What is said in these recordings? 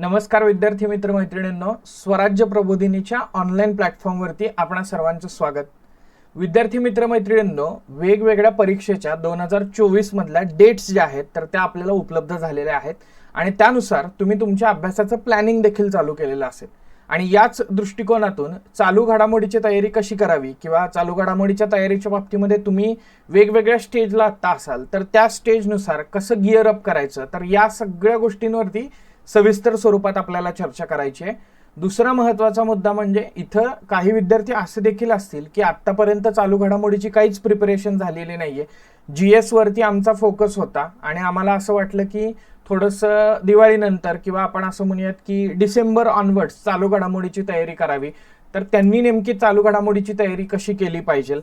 नमस्कार विद्यार्थी मित्र मैत्रिणींनो, स्वराज्य प्रबोधिनीच्या ऑनलाईन प्लॅटफॉर्मवरती आपणा सर्वांचं स्वागत. विद्यार्थी मित्र मैत्रिणींनो, वेगवेगळ्या परीक्षेच्या 2024 मधल्या डेट्स ज्या आहेत तर त्या आपल्याला उपलब्ध झालेल्या आहेत आणि त्यानुसार तुम्ही तुमच्या अभ्यासाचं प्लॅनिंग देखील चालू केलेलं असेल आणि याच दृष्टिकोनातून चालू घडामोडीची तयारी कशी करावी किंवा चालू घडामोडीच्या तयारीच्या बाबतीमध्ये तुम्ही वेगवेगळ्या स्टेजला आता असाल तर त्या स्टेजनुसार कसं गिअर अप करायचं, तर या सगळ्या गोष्टींवरती सविस्तर स्वरूपात आपल्याला चर्चा करायची आहे. दुसरा महत्त्वाचा मुद्दा म्हणजे इथं काही विद्यार्थी असे देखील असतील की आत्तापर्यंत चालू घडामोडीची काहीच प्रिपरेशन झालेली नाहीये. GS वरती आमचा फोकस होता आणि आम्हाला असं वाटलं की थोडंसं दिवाळीनंतर किंवा आपण असं म्हणूयात की डिसेंबर ऑनवर्ड्स चालू घडामोडीची तयारी करावी. तर त्यांनी नेमकी चालू घडामोडीची तयारी कशी केली पाहिजे,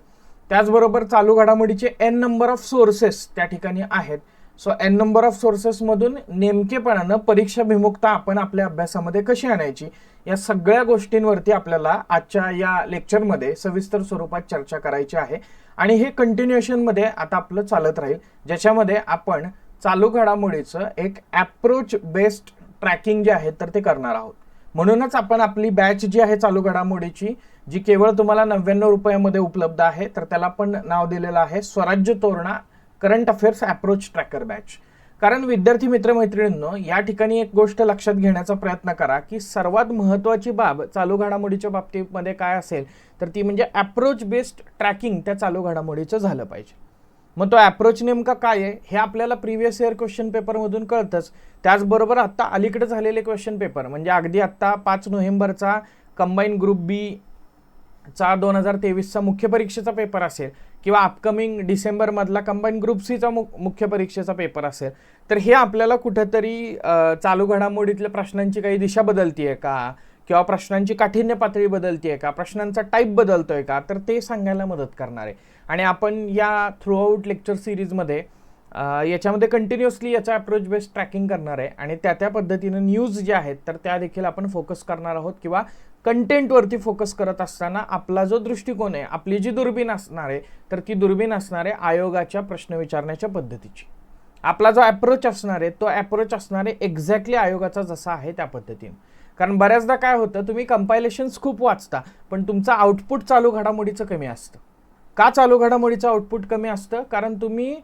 त्याचबरोबर चालू घडामोडीचे n नंबर ऑफ सोर्सेस त्या ठिकाणी आहेत. सो n नंबर ऑफ सोर्सेसमधून नेमकेपणानं परीक्षाभिमुखता आपण आपल्या अभ्यासामध्ये कशी आणायची, या सगळ्या गोष्टींवरती आपल्याला आजच्या या लेक्चरमध्ये सविस्तर स्वरूपात चर्चा करायची आहे. आणि हे कंटिन्युएशनमध्ये आता आपलं चालत राहील, ज्याच्यामध्ये आपण चालू घडामोडीचं एक ॲप्रोच बेस्ड ट्रॅकिंग जे आहे तर ते करणार आहोत. म्हणूनच आपण आपली बॅच जी आहे चालू घडामोडीची, जी केवळ तुम्हाला 99 रुपयामध्ये उपलब्ध आहे, तर त्याला पण नाव दिलेलं आहे स्वराज्य Torna current affairs approach tracker batch. कारण विद्यार्थी मित्र मैत्रिणींनो, या ठिकाणी एक गोष्ट लक्षात घेण्याचा प्रयत्न करा की सर्वात महत्त्वाची बाब चालू घडामोडीच्या बाबतीमध्ये काय असेल तर ती म्हणजे अप्रोच बेस्ड ट्रॅकिंग त्या चालू घडामोडीचं झालं पाहिजे. मग तो अप्रोच नेमका काय आहे हे आपल्याला प्रिव्हियस इयर क्वेश्चन पेपरमधून कळतंच. त्याचबरोबर आत्ता अलीकडे झालेले क्वेश्चन पेपर म्हणजे अगदी आत्ता 5 नोव्हेंबरचा कंबाईन ग्रुप बी चा 2023चा मुख्य परीक्षेचा पेपर असेल किंवा अपकमिंग डिसेंबरमधला कंबाईन ग्रुप सीचा मुख्य परीक्षेचा पेपर असेल, तर हे आपल्याला कुठेतरी चालू घडामोडीतल्या प्रश्नांची काही दिशा बदलतीये का किंवा प्रश्नांची काठिण्य पातळी बदलतीये का, प्रश्नांचा टाईप बदलतोय का, तर ते सांगायला मदत करणार आहे. आणि आपण या थ्रूआउट लेक्चर सिरीजमध्ये याच्यामध्ये कंटिन्युअसली याचा अप्रोच बेस्ड ट्रॅकिंग करणार आहे आणि त्या पद्धतीनं न्यूज ज्या आहेत तर त्या देखील आपण फोकस करणार आहोत किंवा कंटेंटवरती फोकस करत असताना आपला जो दृष्टिकोन आहे, आपली जी दुर्बीण असणार आहे तर ती दुर्बीण असणार आहे आयोगाच्या प्रश्न विचारण्याच्या पद्धतीची. आपला जो अप्रोच असणार आहे तो अप्रोच असणार आहे एक्झॅक्टली आयोगाचा जसा आहे त्या पद्धतीने. कारण बऱ्याचदा काय होतं, तुम्ही कंपायलेशन्स खूप वाचता पण तुमचं आउटपुट चालू घडामोडीचं कमी असतं. का चालू घडामोडीचं आउटपुट कमी असतं? कारण तुम्ही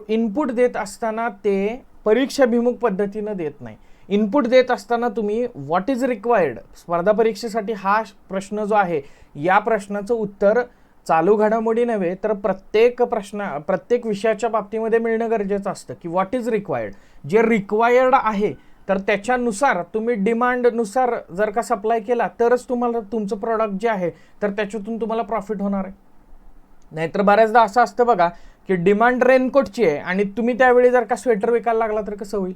इनपुट देत असताना ते परीक्षाभिमुख पद्धतीनं देत नाही. इनपुट देत असताना तुम्ही व्हॉट इज रिक्वायर्ड स्पर्धा परीक्षेसाठी हा प्रश्न जो आहे या प्रश्नाचं उत्तर चालू घडामोडी नव्हे तर प्रत्येक विषयाच्या बाबतीमध्ये मिळणं गरजेचं असतं की व्हॉट इज रिक्वायर्ड. जे रिक्वायर्ड आहे तर त्याच्यानुसार तुम्ही डिमांडनुसार जर का सप्लाय केला तरच तुम्हाला तुमचं प्रॉडक्ट जे आहे तर त्याच्यातून तुम्हाला प्रॉफिट होणार आहे. नाहीतर बऱ्याचदा असं असतं बघा की डिमांड रेनकोटची आहे आणि तुम्ही त्यावेळी जर का स्वेटर विकायला लागला तर कसं होईल.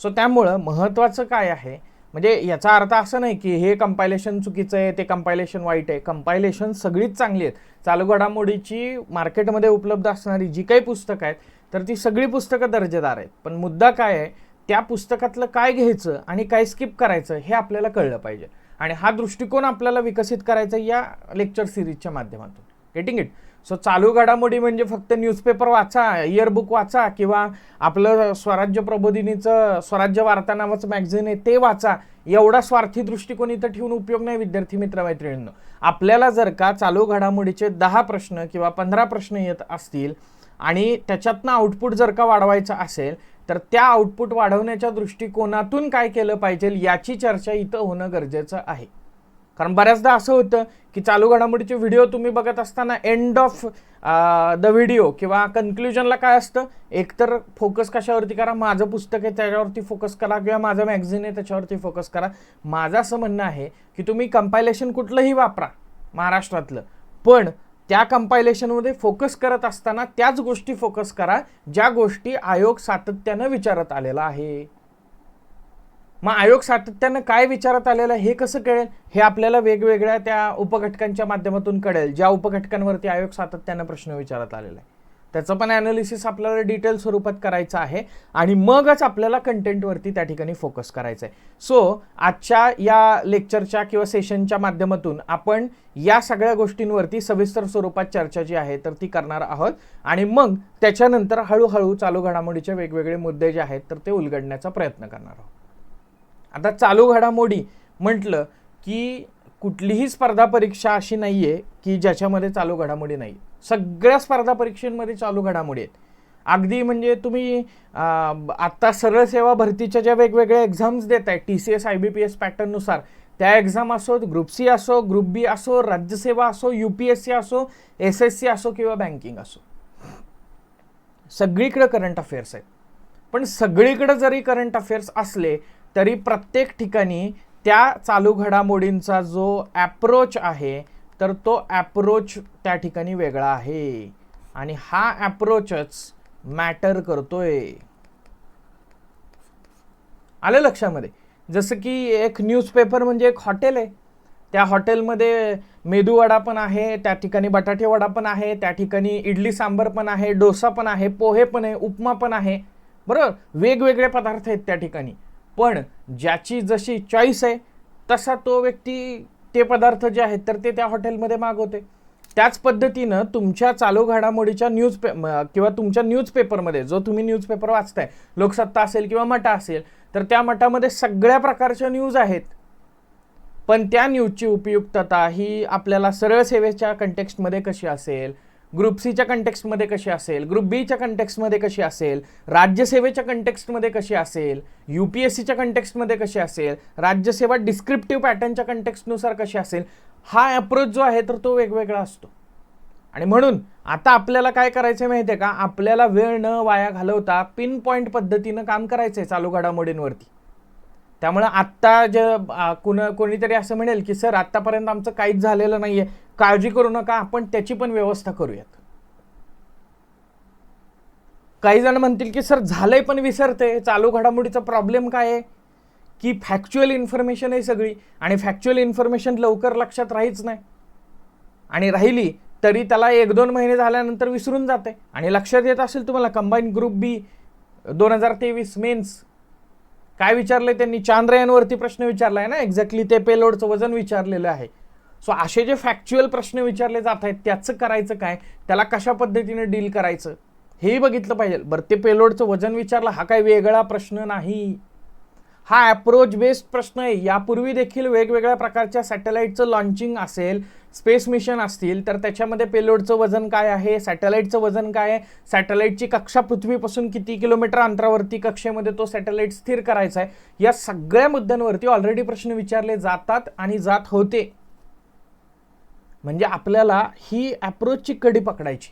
सो त्यामुळं महत्त्वाचं काय आहे, म्हणजे याचा अर्थ असं नाही की हे कंपायलेशन चुकीचं आहे, ते कंपायलेशन वाईट आहे. कंपायलेशन सगळीच चांगली आहेत. चालू घडामोडीची मार्केटमध्ये उपलब्ध असणारी जी काही पुस्तकं आहेत तर ती सगळी पुस्तकं दर्जेदार आहेत. पण मुद्दा काय आहे, त्या पुस्तकातलं काय घ्यायचं आणि काय स्किप करायचं हे आपल्याला कळलं पाहिजे. आणि हा दृष्टिकोन आपल्याला विकसित करायचा या लेक्चर सिरीजच्या माध्यमातून. Getting it? सो चालू घडामोडी म्हणजे फक्त न्यूजपेपर वाचा, इयरबुक वाचा किंवा आपलं स्वराज्य प्रबोधिनीचं स्वराज्य वार्ता नावाचं मॅगझिन आहे ते वाचा, एवढा स्वार्थी दृष्टिकोन इथं ठेवून उपयोग नाही विद्यार्थी मित्र मैत्रिणींनो. आपल्याला जर का चालू घडामोडीचे 10 प्रश्न किंवा 15 प्रश्न येत असतील आणि त्याच्यातनं आउटपुट जर का वाढवायचं असेल तर त्या आउटपुट वाढवण्याच्या दृष्टिकोनातून काय केलं पाहिजे याची चर्चा इथं होणं गरजेचं आहे. कारण बऱ्याचदा असं होतं की चालू घडामोडीचे व्हिडिओ तुम्ही बघत असताना एंड ऑफ द व्हिडिओ किंवा कन्क्लुजनला काय असतं, एकतर फोकस कशावरती करा, माझं पुस्तक आहे त्याच्यावरती फोकस करा किंवा माझं मॅगझिन आहे त्याच्यावरती फोकस करा. माझं असं म्हणणं आहे की तुम्ही कंपायलेशन कुठलंही वापरा महाराष्ट्रातलं, पण त्या कंपायलेशनमध्ये फोकस करत असताना त्याच गोष्टी फोकस करा ज्या गोष्टी आयोग सातत्यानं विचारत आलेला आहे. मग आयोग सातत्यानं काय विचारत आलेलं हे कसं कळेल, हे आपल्याला वेगवेगळ्या त्या उपघटकांच्या माध्यमातून कळेल ज्या उपघटकांवरती आयोग सातत्यानं प्रश्न विचारत आलेला आहे. त्याचं पण ॲनालिसिस आपल्याला डिटेल स्वरूपात करायचं आहे आणि मगच आपल्याला कंटेंटवरती त्या ठिकाणी फोकस करायचं आहे. सो आजच्या या लेक्चरच्या किंवा सेशनच्या माध्यमातून आपण या सगळ्या गोष्टींवरती सविस्तर स्वरूपात चर्चा जी आहे तर ती करणार आहोत आणि मग त्याच्यानंतर हळूहळू चालू घडामोडीचे वेगवेगळे मुद्दे जे आहेत तर ते उलगडण्याचा प्रयत्न करणार आहोत. आता चालू घडामोडी म्हटलं की कुठलीही स्पर्धा परीक्षा अशी नाहीये की ज्याच्यामध्ये चालू घडामोडी नाही. सगळ्या स्पर्धा परीक्षांमध्ये चालू घडामोडी आहेत. अगदी म्हणजे तुम्ही आत्ता सरळ सेवा भरतीच्या ज्या वेगवेगळ्या एक्झाम्स देत आहे TCS IBPS पॅटर्ननुसार, त्या एक्झाम असो, ग्रुप सी असो, ग्रुप बी असो, राज्यसेवा असो, UPSC असो, SSC असो किंवा बँकिंग असो, सगळीकडे करंट अफेअर्स आहेत. पण सगळीकडे जरी करंट अफेअर्स असले तरी प्रत्येक ठिकाणी त्या चालू घडामोडींचा जो ॲप्रोच आहे तर तो ॲप्रोच त्या ठिकाणी वेगळा आहे आणि हा ॲप्रोचच मॅटर करतोय. आलं लक्षामध्ये? जसं की एक न्यूजपेपर म्हणजे एक हॉटेल आहे. त्या हॉटेलमध्ये मेदूवडा पण आहे, त्या ठिकाणी बटाटे वडा पण आहे, त्या ठिकाणी इडली सांबर पण आहे, डोसा पण आहे, पोहे पण आहे, उपमा पण आहे, बरोबर. वेगवेगळे पदार्थ आहेत त्या ठिकाणी. पण ज्याची जशी चॉईस आहे तसा तो व्यक्ती ते पदार्थ जे आहेत तर ते त्या हॉटेलमध्ये मागवते. त्याच पद्धतीनं तुमच्या चालू घडामोडीच्या किंवा तुमच्या न्यूजपेपरमध्ये, जो तुम्ही न्यूजपेपर वाचताय, लोकसत्ता असेल किंवा मटा असेल, तर त्या मटामध्ये सगळ्या प्रकारच्या न्यूज आहेत. पण त्या न्यूजची उपयुक्तता ही आपल्याला सरळ सेवेच्या कंटेक्स्टमध्ये कशी असेल, ग्रुप सीच्या कंटेक्स्टमध्ये कशी असेल, ग्रुप बीच्या कंटेक्स्टमध्ये कशी असेल, राज्यसेवेच्या कंटेक्स्टमध्ये कशी असेल, UPSCच्या कंटेक्स्टमध्ये कशी असेल, राज्यसेवा डिस्क्रिप्टिव्ह पॅटर्नच्या कंटेक्स्टनुसार कशी असेल, हा अप्रोच जो आहे तर तो वेगवेगळा असतो. आणि म्हणून आता आपल्याला काय करायचं माहिती आहे का, आपल्याला वेळ न वाया घालवता पिन पॉईंट पद्धतीनं काम करायचं आहे चालू घडामोडींवरती. त्यामुळे आत्ता कोणीतरी असं म्हणेल की सर आत्तापर्यंत आमचं काहीच झालेलं नाहीये, काळजी करू नका, आपण त्याची पण व्यवस्था करूयात. काही जण म्हणतील की सर झालंय पण विसरते. चालू घडामोडीचा प्रॉब्लेम काय आहे की फॅक्च्युअल इन्फॉर्मेशन आहे सगळी, आणि फॅक्च्युअल इन्फॉर्मेशन लवकर लक्षात राहीच नाही, आणि राहिली तरी त्याला 1-2 महिने झाल्यानंतर विसरून जाते. आणि लक्षात येत असेल तुम्हाला कंबाईन ग्रुप बी 2023 मेन्स काय विचारलंय त्यांनी, चांद्रयानवरती प्रश्न विचारलाय ना, एक्झॅक्टली ते पेलोडचं वजन विचारलेलं आहे. सो असे जे फॅक्च्युअल प्रश्न विचारले जात आहेत त्याचं करायचं काय, त्याला कशा पद्धतीने डील करायचं हेही बघितलं पाहिजे. बरं, ते पेलोडचं वजन विचारलं हा काही वेगळा प्रश्न नाही, हा अप्रोच बेस्ड प्रश्न आहे. यापूर्वी देखील वेगवेगळ्या प्रकारच्या सॅटेलाइटचं लॉन्चिंग असेल, स्पेस मिशन असतील, तर त्याच्यामध्ये पेलोडचं वजन काय आहे, सॅटेलाइटचं वजन काय आहे, सॅटेलाइटची कक्षा पृथ्वीपासून किती किलोमीटर अंतरावरती कक्षेमध्ये तो सॅटेलाइट स्थिर करायचा आहे, या सगळ्या मुद्द्यांवरती ऑलरेडी प्रश्न विचारले जातात आणि जात होते. म्हणजे आपल्याला ही अप्रोचची कडी पकडायची.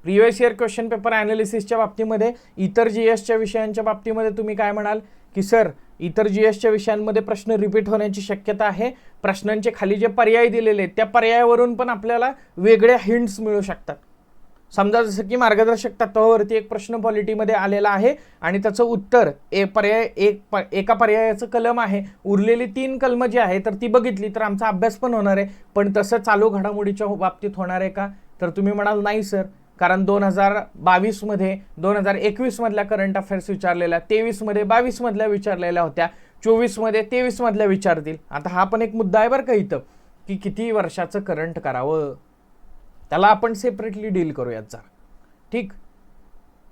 प्रिव्हियस इयर क्वेश्चन पेपर ॲनालिसिसच्या बाबतीमध्ये, इतर GSच्या विषयांच्या बाबतीमध्ये तुम्ही काय म्हणाल की सर इतर GSच्या विषयांमध्ये प्रश्न रिपीट होण्याची शक्यता आहे, प्रश्नांचे खाली जे पर्याय दिलेले आहेत त्या पर्यायावरून पण आपल्याला वेगळ्या हिंट्स मिळू शकतात. समजा जसं की मार्गदर्शक तत्वावरती एक प्रश्न पॉलिटीमध्ये आलेला आहे आणि त्याचं उत्तर एका पर्यायाचं कलम आहे, उरलेली 3 कलमं जी आहे तर ती बघितली तर आमचा अभ्यास पण होणार आहे. पण तसं चालू घडामोडीच्या बाबतीत होणार आहे का, तर तुम्ही म्हणाल नाही सर, कारण 2022 मध्ये 2021 मधल्या करंट अफेअर्स विचारलेल्या, 23 मध्ये 22 मधल्या विचारलेल्या होत्या, 24 मध्ये 23 मधल्या विचारतील. आता हा पण एक मुद्दा आहे बरं का इथं, की किती वर्षाचं करंट करावं, त्याला आपण सेपरेटली डील करूयात जरा, ठीक.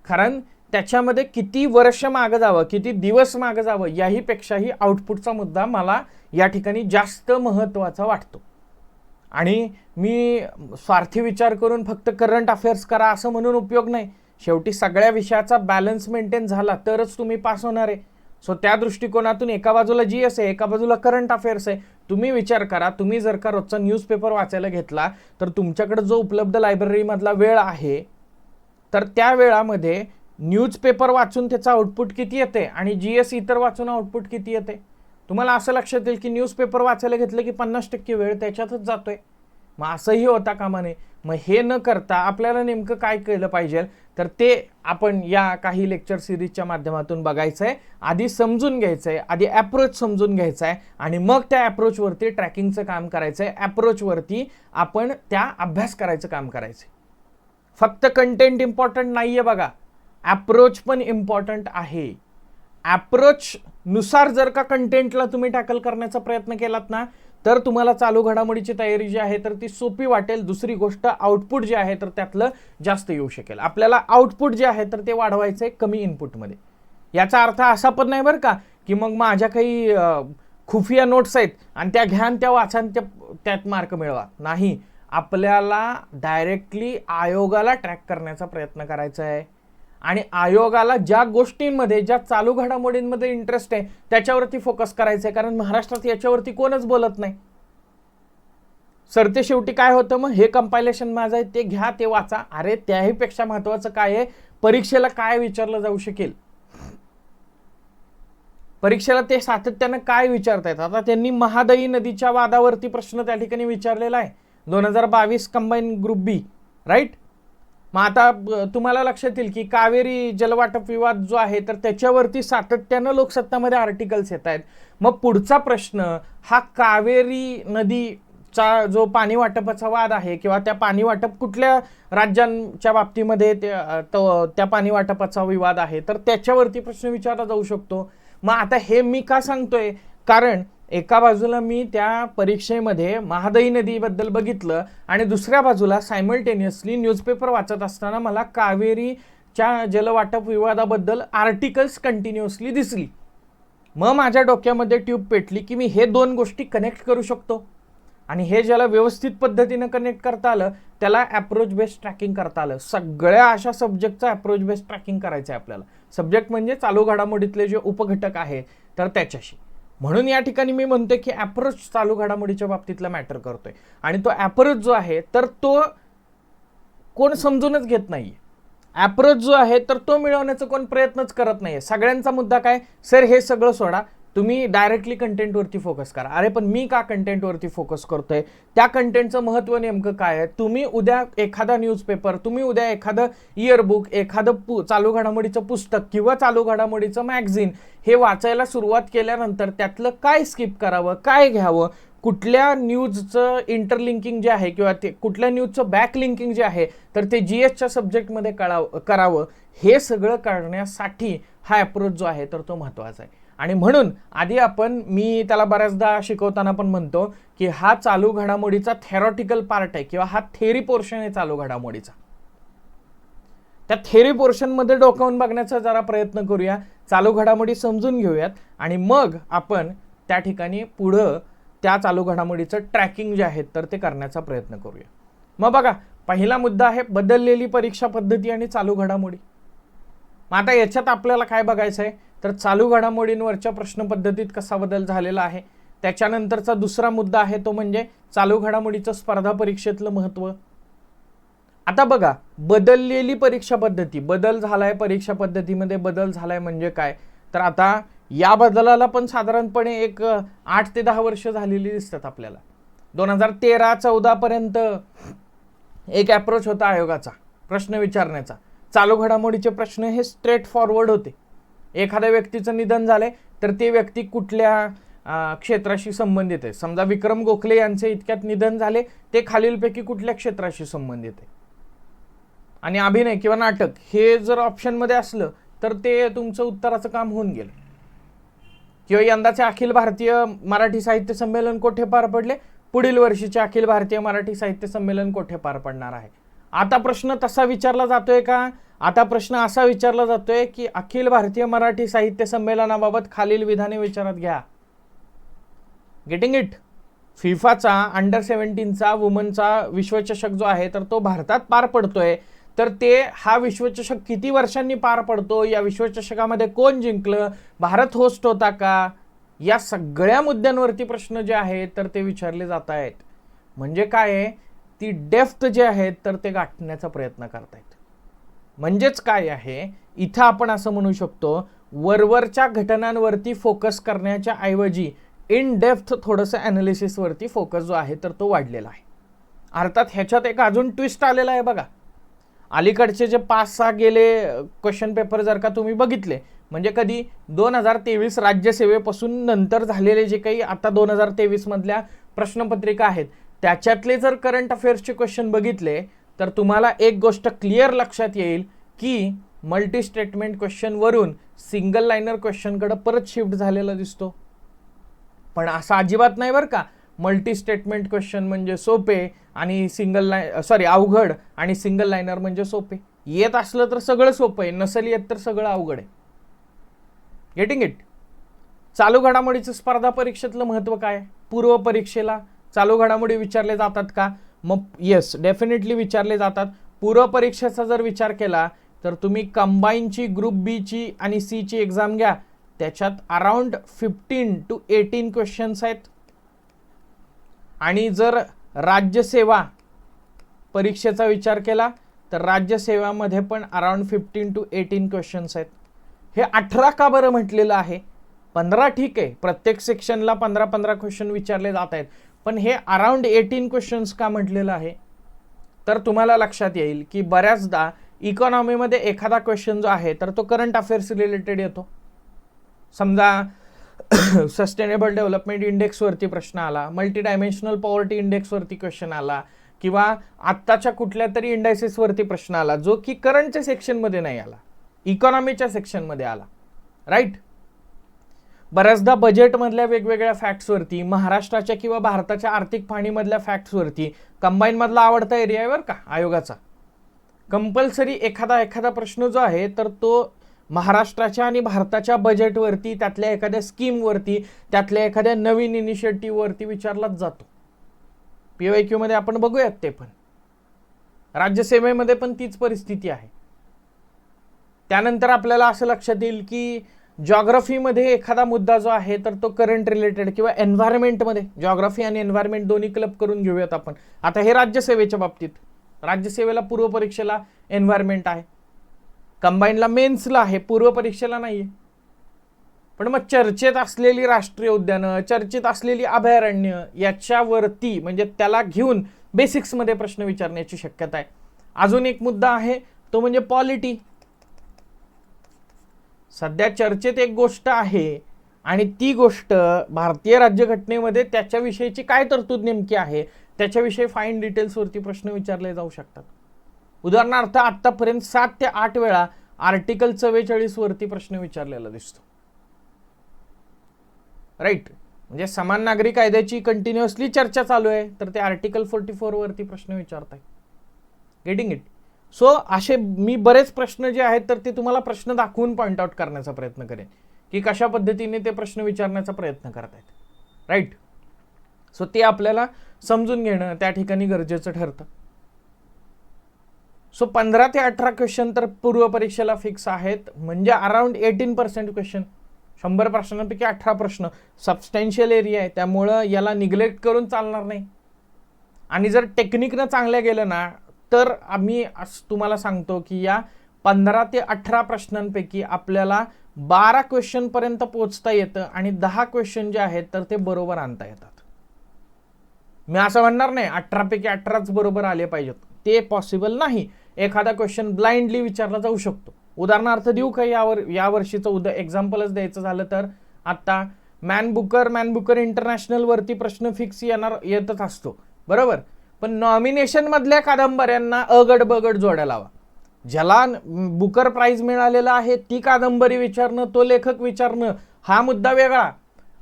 कारण त्याच्यामध्ये किती वर्ष मागं जावं, किती दिवस मागं जावं, याही पेक्षाही आउटपुटचा मुद्दा मला या ठिकाणी जास्त महत्त्वाचा वाटतो. आणि मी स्वार्थी विचार करून फक्त करंट अफेअर्स करा असं म्हणून उपयोग नाही. शेवटी सगळ्या विषयाचा बॅलन्स मेंटेन झाला तरच तुम्ही पास होणार आहे. सो त्या दृष्टिकोनातून एका बाजूला GS आहे, एका बाजूला करंट अफेअर्स आहे. तुम्ही विचार करा, तुम्ही जर का रोजचा न्यूजपेपर वाचायला घेतला तर तुमच्याकडे जो उपलब्ध लायब्ररीमधला वेळ आहे तर त्या वेळामध्ये न्यूजपेपर वाचून त्याचा आउटपुट किती येते आणि GS इतर वाचून आउटपुट किती येते. तुम्हाला असं लक्षात येईल की न्यूजपेपर वाचायला घेतलं की 50% वेळ त्याच्यातच जातोय. मग असंही होता कामा नये. मग हे न करता आपल्याला नेमकं काय केलं पाहिजे तर ते आपण या काही लेक्चर सिरीजच्या माध्यमातून बघायचं आहे. आधी समजून घ्यायचं आहे, आधी अप्रोच समजून घ्यायचा आहे आणि मग त्या अप्रोचवरती ट्रॅकिंगचं काम करायचं आहे. अप्रोचवरती आपण त्या अभ्यास करायचं काम करायचं आहे. फक्त कंटेंट इम्पॉर्टंट नाही आहे बघा, अप्रोच पण इम्पॉर्टंट आहे. अप्रोच नुसार जर का कंटेंटला तुम्ही टॅकल करण्याचा प्रयत्न केलात ना तर तुम्हाला चालू घडामोडीची तयारी जी आहे तर ती सोपी वाटेल. दुसरी गोष्ट, आउटपुट जे आहे तर त्यातलं जास्त येऊ शकेल. आपल्याला आउटपुट जे आहे तर ते वाढवायचं आहे कमी इनपुटमध्ये. याचा अर्थ असा पण नाही बरं का की मग माझ्या काही खुफिया नोट्स आहेत आणि त्या घ्या आणि त्या वाचा आणि त्यात मार्क मिळवा. नाही, आपल्याला डायरेक्टली आयोगाला ट्रॅक करण्याचा प्रयत्न करायचा आहे आणि आयोगाला ज्या गोष्टींमध्ये, ज्या चालू घडामोडींमध्ये इंटरेस्ट आहे त्याच्यावरती फोकस करायचं आहे. कारण महाराष्ट्रात याच्यावरती कोणच बोलत नाही. सरते शेवटी काय होतं, मग हे कंपायलेशन माझं आहे, ते घ्या, ते वाचा. अरे त्याही पेक्षा महत्वाचं काय आहे, परीक्षेला काय विचारलं जाऊ शकेल, परीक्षेला ते सातत्यानं काय विचारतायत. आता त्यांनी महादई नदीच्या वादावरती प्रश्न त्या ठिकाणी विचारलेला आहे, 2022 कंबाईन ग्रुप बी, राईट. मग आता तुम्हाला लक्षात येईल की कावेरी जलवाटप विवाद जो आहे तर त्याच्यावरती सातत्यानं लोकसत्तामध्ये आर्टिकल्स येत आहेत. मग पुढचा प्रश्न हा कावेरी नदीचा जो पाणी वाटपाचा वाद आहे किंवा त्या पाणी वाटप कुठल्या राज्यांच्या बाबतीमध्ये त्या पाणी वाटपाचा विवाद आहे तर त्याच्यावरती प्रश्न विचारला जाऊ शकतो. मग आता हे मी का सांगतोय, कारण एका बाजूला मी त्या परीक्षेमध्ये महादई नदीबद्दल बघितलं आणि दुसऱ्या बाजूला सायमल्टेनियसली न्यूजपेपर वाचत असताना मला कावेरीच्या जलवाटप विवादाबद्दल आर्टिकल्स कंटिन्युअसली दिसली. मग माझ्या डोक्यामध्ये ट्यूब पेटली की मी हे दोन गोष्टी कनेक्ट करू शकतो आणि हे ज्याला व्यवस्थित पद्धतीनं कनेक्ट करता आलं त्याला अप्रोच बेस्ड ट्रॅकिंग करता आलं. सगळ्या अशा सब्जेक्टचं अप्रोच बेस्ड ट्रॅकिंग करायचं आहे आपल्याला. सब्जेक्ट म्हणजे चालू घडामोडीतले जे उपघटक आहेत तर त्याच्याशी. म्हणून या ठिकाणी मी म्हणतोय की अप्रोच चालू घडामोडीच्या बाबतीतला मॅटर करतोय आणि तो अप्रोच जो आहे तर तो कोण समजूनच घेत नाहीये. अप्रोच जो आहे तर तो मिळवण्याचा कोण प्रयत्नच करत नाहीये. सगळ्यांचा मुद्दा काय, सर हे सगळं सोडा, तुम्ही डायरेक्टली कंटेंटवरती फोकस करा. अरे पण मी का कंटेंटवरती फोकस करतोय, त्या कंटेंटचं महत्त्व नेमकं काय आहे. तुम्ही उद्या एखादा न्यूजपेपर, तुम्ही उद्या एखादं इयरबुक, एखादं चालू घडामोडीचं पुस्तक किंवा चालू घडामोडीचं मॅगझिन हे वाचायला सुरुवात केल्यानंतर त्यातलं काय स्किप करावं, काय घ्यावं, कुठल्या न्यूजचं इंटरलिंकिंग जे आहे किंवा ते कुठल्या न्यूजचं बॅकलिंकिंग जे आहे तर ते GSच्या सब्जेक्टमध्ये करावं, हे सगळं करण्यासाठी हा अप्रोच जो आहे तर तो महत्त्वाचा आहे. आणि म्हणून आधी मी त्याला बऱ्याचदा शिकवताना पण म्हणतो की हा चालू घडामोडीचा थेरॉटिकल पार्ट आहे किंवा हा थेरी पोर्शन आहे चालू घडामोडीचा. त्या थेरी पोर्शनमध्ये डोकावून बघण्याचा जरा प्रयत्न करूया, चालू घडामोडी समजून घेऊयात आणि मग आपण त्या ठिकाणी पुढं त्या चालू घडामोडीचं ट्रॅकिंग जे आहे तर ते करण्याचा प्रयत्न करूया. मग बघा, पहिला मुद्दा आहे बदललेली परीक्षा पद्धती आणि चालू घडामोडी. मग आता याच्यात आपल्याला काय बघायचं आहे तर चालू घडामोडींवरच्या प्रश्न पद्धतीत कसा बदल झालेला आहे. त्याच्यानंतरचा दुसरा मुद्दा आहे तो म्हणजे चालू घडामोडीचं स्पर्धा परीक्षेतलं महत्त्व. आता बघा, बदललेली परीक्षा पद्धती, बदल झालाय परीक्षा पद्धतीमध्ये, बदल झालाय म्हणजे काय तर आता या बदलाला पण साधारणपणे एक 8 ते 10 वर्ष झालेली दिसतात आपल्याला. 2013-14 पर्यंत एक अप्रोच होता आयोगाचा प्रश्न विचारण्याचा. चालू घडामोडीचे प्रश्न हे स्ट्रेट फॉरवर्ड होते. एखाद्या व्यक्तीचं निधन झालंय तर ते व्यक्ती कुठल्या क्षेत्राशी संबंधित आहे. समजा विक्रम गोखले यांचे इतक्यात निधन झाले, ते खालीलपैकी कुठल्या क्षेत्राशी संबंधित आहे. आणि अभिनय किंवा नाटक हे जर ऑप्शनमध्ये असलं तर ते तुमचं उत्तराचं काम होऊन गेलं. किंवा यंदाचे अखिल भारतीय मराठी साहित्य संमेलन कोठे पार पडले, पुढील वर्षीचे अखिल भारतीय मराठी साहित्य संमेलन कोठे पार पडणार आहे. आता प्रश्न तसा विचारला जातोय का, आता प्रश्न असा विचारला जातोय की अखिल भारतीय मराठी साहित्य संमेलनाबाबत खालील विधाने विचारात घ्या. Getting it. फिफाचा अंडर-17चा वुमनचा विश्वचषक जो आहे तर तो भारतात पार पडतोय, तर ते हा विश्वचषक किती वर्षांनी पार पडतो, या विश्वचषकामध्ये कोण जिंकलं, भारत होस्ट होता का, या सगळ्या मुद्द्यांवरती प्रश्न जे आहेत तर ते विचारले जात आहेत. म्हणजे काय आहे, ती डेप्थ जे आहेत तर ते गाठण्याचा प्रयत्न करतायत. म्हणजेच काय आहे, इथं आपण असं म्हणू शकतो, वरवरच्या घटनांवरती फोकस करण्याच्या ऐवजी इन डेप्थ थोडंसं ॲनालिसिसवरती फोकस जो आहे तर तो वाढलेला आहे. अर्थात ह्याच्यात एक अजून ट्विस्ट आलेला आहे बघा. अलीकडचे जे 5-6 गेले क्वेश्चन पेपर जर का तुम्ही बघितले, म्हणजे कधी 2023 राज्यसेवेपासून नंतर झालेले जे काही आता 2023 मधल्या प्रश्नपत्रिका आहेत त्याच्यातले जर करंट अफेअर्सचे क्वेश्चन बघितले तर तुम्हाला एक गोष्ट क्लिअर लक्षात येईल की मल्टी स्टेटमेंट क्वेश्चन वरून सिंगल लाइनर क्वेश्चनकडे परत शिफ्ट झालेला दिसतो. पण असं अजिबात नाही बरं का. मल्टी स्टेटमेंट क्वेश्चन म्हणजे सोपे आणि अवघड आणि सिंगल लाइनर म्हणजे सोपे. येत असलं तर सगळं सोपं आहे, नसेल येत तर सगळं अवघड आहे. Getting it. चालू घडामोडीचं स्पर्धा परीक्षेतलं महत्त्व काय? पूर्व परीक्षेला चालू घडामोडी विचारले जातात का? मग येस, डेफिनेटली विचारले जातात. पूर्व परीक्षेचा जर विचार केला तर तुम्ही कंबाईनची, ग्रुप बी ची आणि सी ची एक्झाम घ्या, त्याच्यात अराउंड 15 to 18 क्वेश्चन्स आहेत. आणि जर राज्यसेवा परीक्षेचा विचार केला तर राज्यसेवामध्ये पण अराउंड 15 to 18 क्वेश्चन्स आहेत. हे 18 का बरं म्हटलेलं आहे? 15 ठीक आहे, प्रत्येक सेक्शनला 15-15 क्वेश्चन विचारले जात आहेत, पण हे अराउंड 18 क्वेश्चन्स का म्हटलेलं आहे? तर तुम्हाला लक्षात येईल की बऱ्याचदा इकॉनॉमीमध्ये एखादा क्वेश्चन जो आहे तर तो करंट अफेअर्स रिलेटेड येतो. समजा सस्टेनेबल डेव्हलपमेंट इंडेक्सवरती प्रश्न आला, मल्टी डायमेन्शनल पॉवर्टी इंडेक्सवरती क्वेश्चन आला, किंवा आत्ताच्या कुठल्या तरी इंडायसिसवरती प्रश्न आला जो की करंटच्या सेक्शनमध्ये नाही आला, इकॉनॉमीच्या सेक्शनमध्ये आला, राईट. बऱ्याचदा बजेटमधल्या वेगवेगळ्या फॅक्ट्सवरती, महाराष्ट्राच्या किंवा भारताच्या आर्थिक फाळणीमधल्या फॅक्ट्सवरती, कंबाईनमधला आवडता एरिया आहे बरं का आयोगाचा, कंपल्सरी एखादा प्रश्न जो आहे तर तो महाराष्ट्राच्या आणि भारताच्या बजेटवरती, त्यातल्या एखाद्या स्कीमवरती, त्यातल्या एखाद्या नवीन इनिशिएटिव्हवरती विचारलाच जातो. PYQ मध्ये आपण बघूयात ते पण. राज्यसेवेमध्ये पण तीच परिस्थिती आहे. त्यानंतर आपल्याला असं लक्षात येईल की जॉग्राफीमध्ये एखादा मुद्दा जो आहे तर तो करंट रिलेटेड, किंवा एन्व्हायरमेंटमध्ये, जॉग्राफी आणि एन्व्हायरमेंट दोन्ही क्लब करून घेऊयात आपण. आता हे राज्यसेवेच्या बाबतीत, राज्यसेवेला पूर्व परीक्षेला एन्व्हायरमेंट आहे, कंबाईनला मेन्सला आहे, पूर्व परीक्षेला नाहीये. पण मग चर्चेत असलेली राष्ट्रीय उद्यानं, चर्चेत असलेली अभयारण्य, याच्यावरती म्हणजे त्याला घेऊन बेसिक्समध्ये प्रश्न विचारण्याची शक्यता आहे. अजून एक मुद्दा आहे तो म्हणजे पॉलिटी. सध्या चर्चेत एक गोष्ट आहे आणि ती गोष्ट भारतीय राज्यघटनेमध्ये त्याच्याविषयीची काय तरतूद नेमकी आहे त्याच्याविषयी फाईन डिटेल्सवरती प्रश्न विचारले जाऊ शकतात. उदाहरणार्थ आतापर्यंत 7 ते 8 वेळा आर्टिकल 44 वरती प्रश्न विचारलेला दिसतो, राईट. म्हणजे समान नागरी कायद्याची कंटिन्युअसली चर्चा चालू आहे तर ते आर्टिकल 44 वरती प्रश्न विचारताय. Getting it? सो असे मी बरेच प्रश्न जे आहेत तर ते तुम्हाला प्रश्न दाखवून पॉइंट आउट करण्याचा प्रयत्न करेन की कशा पद्धतीने ते प्रश्न विचारण्याचा प्रयत्न करतायत, राईट. सो ते आपल्याला समजून घेणं त्या ठिकाणी गरजेचं ठरतं. सो 15 ते 18 क्वेश्चन तर पूर्व परीक्षेला फिक्स आहेत, म्हणजे अराउंड 18% क्वेश्चन. 100 प्रश्नांपैकी 18 प्रश्न, सबस्टॅन्शियल एरिया आहे, त्यामुळं याला निग्लेक्ट करून चालणार नाही. आणि जर टेक्निकनं चांगल्या गेलं ना तर आम्ही तुम्हाला सांगतो की या 15 ते 18 प्रश्नांपैकी आपल्याला 12 क्वेश्चन पर्यंत पोहोचता येतं आणि 10 क्वेश्चन जे आहेत तर ते बरोबर आणता येतात. मी असं म्हणणार नाही 18 पैकी 18च बरोबर आले पाहिजेत, ते पॉसिबल नाही. एखादा क्वेश्चन ब्लाइंडली विचारला जाऊ शकतो. उदाहरणार्थ देऊ का, या वर्षीचं एक्झाम्पलच द्यायचं झालं तर आता मॅन बुकर इंटरनॅशनल वरती प्रश्न फिक्स येतच असतो, बरोबर. पण नॉमिनेशन मधल्या कादंबऱ्यांना अगड बगड जोड्या लावा. ज्याला बुकर प्राइज मिळालेला आहे ती कादंबरी विचारणं, तो लेखक विचारणं हा मुद्दा वेगळा.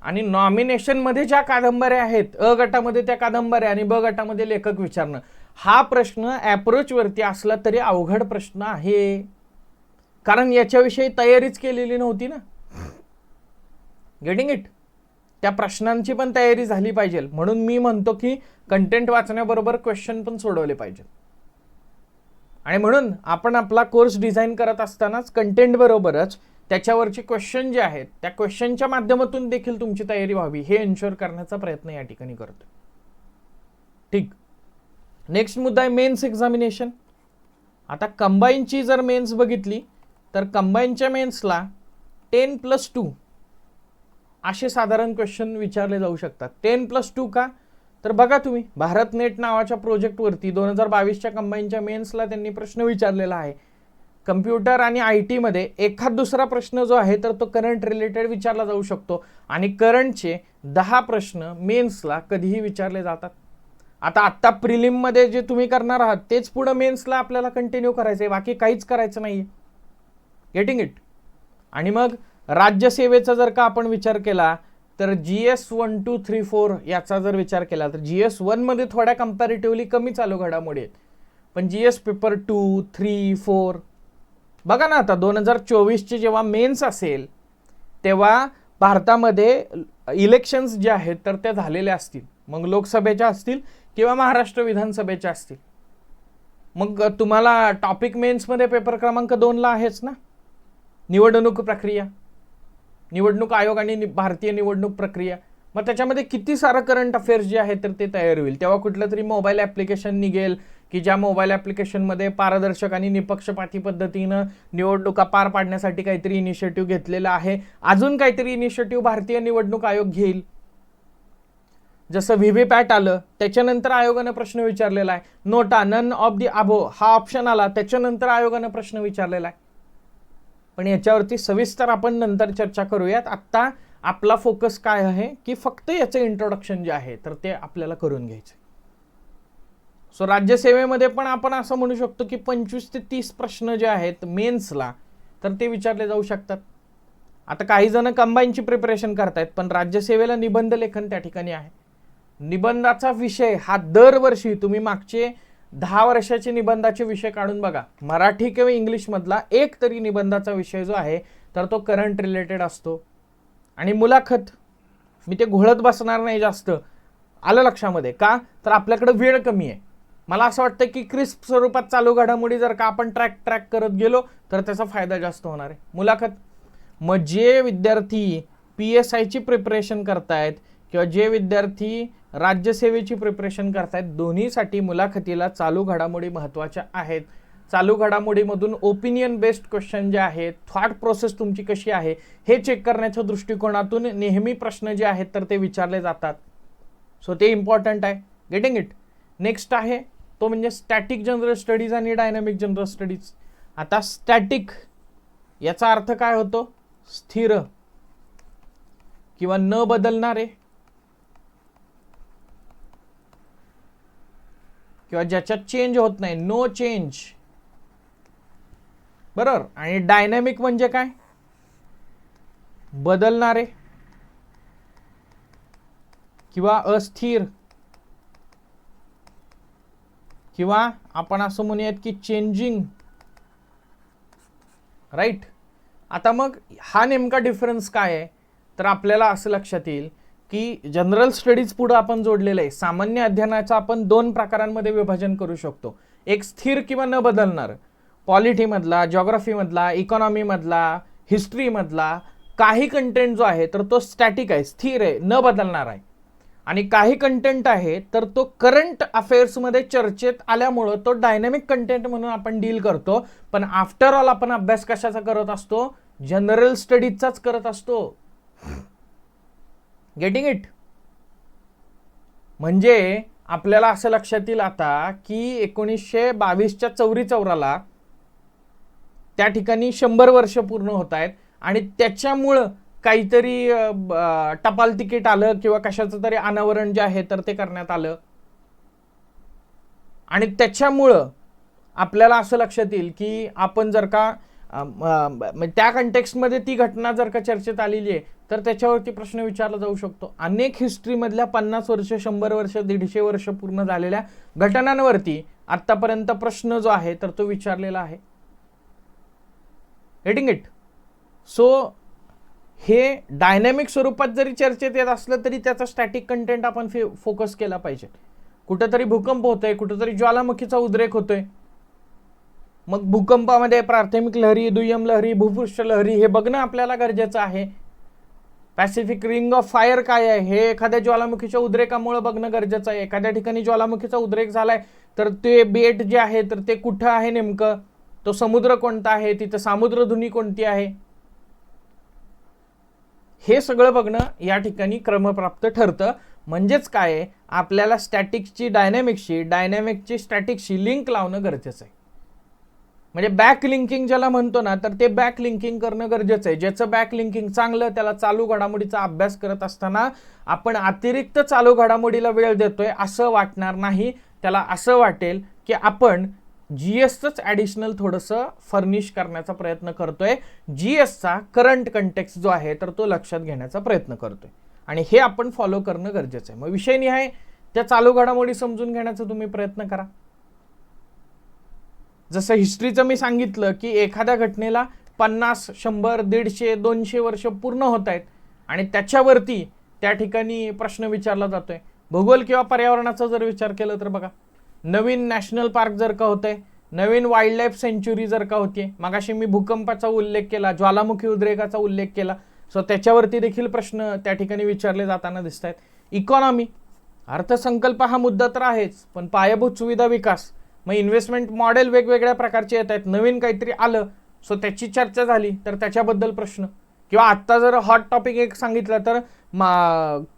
आणि नॉमिनेशन मध्ये ज्या कादंबऱ्या आहेत, अ गटामध्ये त्या कादंबऱ्या आणि ब गटामध्ये लेखक विचारणं, हा प्रश्न अप्रोच वरती असला तरी अवघड प्रश्न आहे, कारण याच्याविषयी तयारीच केलेली नव्हती ना. Getting it? त्या प्रश्नांची पण तयारी झाली पाहिजे. म्हणून मी म्हणतो की कंटेंट वाचण्याबरोबर क्वेश्चन पण सोडवले पाहिजेत. आणि म्हणून आपण आपला कोर्स डिझाईन करत असतानाच कंटेंट बरोबरच त्याच्यावरचे क्वेश्चन जे आहेत त्या क्वेश्चनच्या माध्यमातून देखील तुमची तयारी व्हावी हे एन्श्योर करण्याचा प्रयत्न या ठिकाणी करतो. ठीक. नेक्स्ट मुद्दा आहे मेन्स एक्झामिनेशन. आता कंबाईनची जर मेन्स बघितली तर कंबाईनच्या मेन्सला 10+2 असे साधारण क्वेश्चन विचारले जाऊ शकतात. 10+2 का? तर बघा तुम्ही, भारत नेट नावाच्या प्रोजेक्टवरती 2022च्या कंबाईनच्या मेन्सला त्यांनी प्रश्न विचारलेला आहे. कम्प्युटर आणि IT मध्ये एखाद दुसरा प्रश्न जो आहे तर तो करंट रिलेटेड विचारला जाऊ शकतो आणि करंटचे 10 प्रश्न मेन्सला कधीही विचारले जातात. आता प्रिलिम मध्ये जे तुम्ही करणार आहात तेच पुढे मेन्सला आपल्याला कंटिन्यू करायचंय, बाकी काहीच करायचं नाहीये. Getting it? आणि मग राज्यसेवेचा जर का आपण विचार केला तर GS 1, 2, 3, 4 याचा जर विचार केला तर GS 1 मध्ये थोड्या कंपॅरेटिव्हली कमी चालू घडामोडी आहेत, पण GS पेपर 2, 3, 4 बघा ना. आता 2024 ची जेव्हा मेन्स असेल तेव्हा भारतामध्ये इलेक्शन्स जे आहेत तर त्या झालेल्या असतील, मग लोकसभेच्या असतील किंवा महाराष्ट्र विधानसभेच्या असतील, मग तुम्हाला टॉपिक मेन्समध्ये पेपर क्रमांक 2ला आहेच ना, निवडणूक प्रक्रिया, निवडणूक आयोग आणि भारतीय निवडणूक प्रक्रिया. मग त्याच्यामध्ये किती सारं करंट अफेअर्स जे आहे तर ते तयार होईल. तेव्हा कुठलं तरी मोबाईल ॲप्लिकेशन निघेल की ज्या मोबाईल ॲप्लिकेशनमध्ये पारदर्शक आणि निपक्षपाती पद्धतीनं निवडणुका पार पाडण्यासाठी काहीतरी इनिशिएटिव्ह घेतलेला आहे. अजून काहीतरी इनिशिएटिव्ह भारतीय निवडणूक आयोग घेईल. जसं व्हीव्हीपॅट आलं त्याच्यानंतर आयोगानं प्रश्न विचारलेला आहे. नोटा, नन ऑफ दी अबो हा ऑप्शन आला त्याच्यानंतर आयोगानं प्रश्न विचारलेला आहे. पण याच्यावरती सविस्तर आपण नंतर चर्चा करूयात. आत्ता आपला फोकस काय आहे की फक्त याचं इंट्रोडक्शन जे आहे तर ते आपल्याला करून घ्यायचं. सो राज्यसेवेमध्ये पण आपण असं म्हणू शकतो की 25 ते 30 प्रश्न जे आहेत मेन्सला तर ते विचारले जाऊ शकतात. आता काही जण कंबाईनची प्रिपरेशन करतायत, पण राज्यसेवेला निबंध लेखन त्या ठिकाणी आहे. निबंधाचा विषय हा दरवर्षी तुम्ही मागचे 10 वर्षाचे निबंधाचे विषय काढून बघा, मराठी किंवा इंग्लिश मधला एक तरी निबंधाचा विषय जो आहे तर तो करंट रिलेटेड असतो. आणि मुलाखत मी ते घोळत बसणार नाही जास्त, आलं लक्षामध्ये का, तर आपल्याकडे वेळ कमी आहे. मला असं वाटतं की क्रिस्प स्वरूपात चालू घडामोडी जर का आपण ट्रॅक करत गेलो तर त्याचा फायदा जास्त होणार आहे. मुलाखत, मग जे विद्यार्थी PSI ची प्रिपरेशन करतायत किंवा जे विद्यार्थी राज्यसेवेची प्रिपरेशन करतायत, दोन्हीसाठी मुलाखतीला चालू घडामोडी महत्त्वाच्या आहेत. चालू घडामोडीमधून ओपिनियन बेस्ड क्वेश्चन जे आहेत, थॉट प्रोसेस तुमची कशी आहे हे चेक करण्याच्या दृष्टिकोनातून नेहमी प्रश्न जे आहेत तर ते विचारले जातात. सो ते इम्पॉर्टंट आहे. Getting it. नेक्स्ट आहे तो म्हणजे स्टॅटिक जनरल स्टडीज आणि डायनामिक जनरल स्टडीज. आता स्टॅटिक याचा अर्थ काय होतो, स्थिर किंवा न बदलणारे किंवा ज्याच्यात चेंज होत नाही, नो चेंज, बरोबर. आणि डायनॅमिक म्हणजे काय, बदलणारे किंवा अस्थिर किंवा आपण असं म्हणूयात की चेंजिंग, राईट. आता मग हा नेमका डिफरन्स काय आहे, तर आपल्याला असं लक्षात येईल की जनरल स्टडीज पुढे आपण जोडलेलं आहे. सामान्य अध्ययनाचं आपण 2 प्रकारांमध्ये विभाजन करू शकतो. एक स्थिर किंवा न बदलणार, पॉलिटीमधला, जॉग्राफीमधला, इकॉनॉमीमधला, हिस्ट्रीमधला काही कंटेंट जो आहे तर तो स्टॅटिक आहे, स्थिर आहे, न बदलणार आहे. आणि काही कंटेंट आहे तर तो करंट अफेअर्समध्ये चर्चेत आल्यामुळं तो डायनॅमिक कंटेंट म्हणून आपण डील करतो. पण आफ्टर ऑल आपण अभ्यास कशाचा करत असतो, जनरल स्टडीजचाच करत असतो. Getting it. म्हणजे आपल्याला असं लक्षात येईल आता की 1922च्या चौरी चौराला त्या ठिकाणी 100 वर्ष पूर्ण होत आहेत आणि त्याच्यामुळं काहीतरी टपाल तिकीट आलं किंवा कशाचं तरी अनावरण जे आहे तर ते करण्यात आलं. आणि त्याच्यामुळं आपल्याला असं लक्षात येईल की आपण जर का त्या कंटेक्स्टमध्ये ती घटना जर का चर्चेत आलेली आहे तर त्याच्यावरती प्रश्न विचारला जाऊ शकतो. अनेक हिस्ट्रीमधल्या 50 वर्ष, 100 वर्ष, 150 वर्ष पूर्ण झालेल्या घटनांवरती आतापर्यंत प्रश्न जो आहे तर तो विचारलेला आहे. Getting it. सो हे डायनॅमिक स्वरूपात जरी चर्चेत येत असलं तरी त्याचा स्टॅटिक कंटेंट आपण फोकस केला पाहिजे. कुठेतरी भूकंप होतोय, कुठेतरी ज्वालामुखीचा उद्रेक होतोय, मग भूकंपामध्ये प्राथमिक लहरी, दुय्यम लहरी, भूपृष्ठ लहरी हे बघणं आपल्याला गरजेचं आहे. पॅसिफिक रिंग ऑफ फायर काय आहे हे एखाद्या ज्वालामुखीच्या उद्रेकामुळे बघणं गरजेचं आहे. एखाद्या ठिकाणी ज्वालामुखीचा उद्रेक झालाय तर ते बेट जे आहे तर ते कुठं आहे नेमकं, तो समुद्र कोणता आहे, तिथं सामुद्रधुनी कोणती आहे, हे सगळं बघणं या ठिकाणी क्रमप्राप्त ठरतं. म्हणजेच काय, आपल्याला स्टॅटिक्सची डायनॅमिक्सची, डायनॅमिकची स्टॅटिक्सची लिंक लावणं गरजेचं आहे. म्हणजे बॅक लिंकिंग ज्याला म्हणतो ना तर ते बॅक लिंकिंग करणं गरजेचं आहे. ज्याचं बॅक लिंकिंग चांगलं त्याला चालू घडामोडीचा अभ्यास करत असताना आपण अतिरिक्त चालू घडामोडीला वेळ देतोय असं वाटणार नाही. त्याला असं वाटेल की आपण GSचंच ॲडिशनल थोडंसं फर्निश करण्याचा प्रयत्न करतोय, GSचा करंट कंटेक्स्ट जो आहे तर तो लक्षात घेण्याचा प्रयत्न करतोय आणि हे आपण फॉलो करणं गरजेचं आहे. मग विषयनिहाय त्या चालू घडामोडी समजून घेण्याचा तुम्ही प्रयत्न करा. जसं हिस्ट्रीचं मी सांगितलं की एखाद्या घटनेला 50, 100, 150, 200 वर्ष पूर्ण होत आहेत आणि त्याच्यावरती त्या ठिकाणी प्रश्न विचारला जातोय. भूगोल किंवा पर्यावरणाचा जर विचार केला तर बघा, नवीन नॅशनल पार्क जर का होतंय, नवीन वाईल्ड लाईफ सेंच्युरी जर का होतीये, मगाशी मी भूकंपाचा उल्लेख केला, ज्वालामुखी उद्रेकाचा उल्लेख केला, सो त्याच्यावरती देखील प्रश्न त्या ठिकाणी विचारले जाताना दिसत आहेत. इकॉनॉमी, अर्थसंकल्प हा मुद्दा तर आहेच, पण पायाभूत सुविधा विकास, मग इन्व्हेस्टमेंट मॉडेल वेगवेगळ्या प्रकारचे येत आहेत, नवीन काहीतरी आलं सो त्याची चर्चा झाली तर त्याच्याबद्दल प्रश्न. किंवा आत्ता जर हॉट टॉपिक एक सांगितलं तर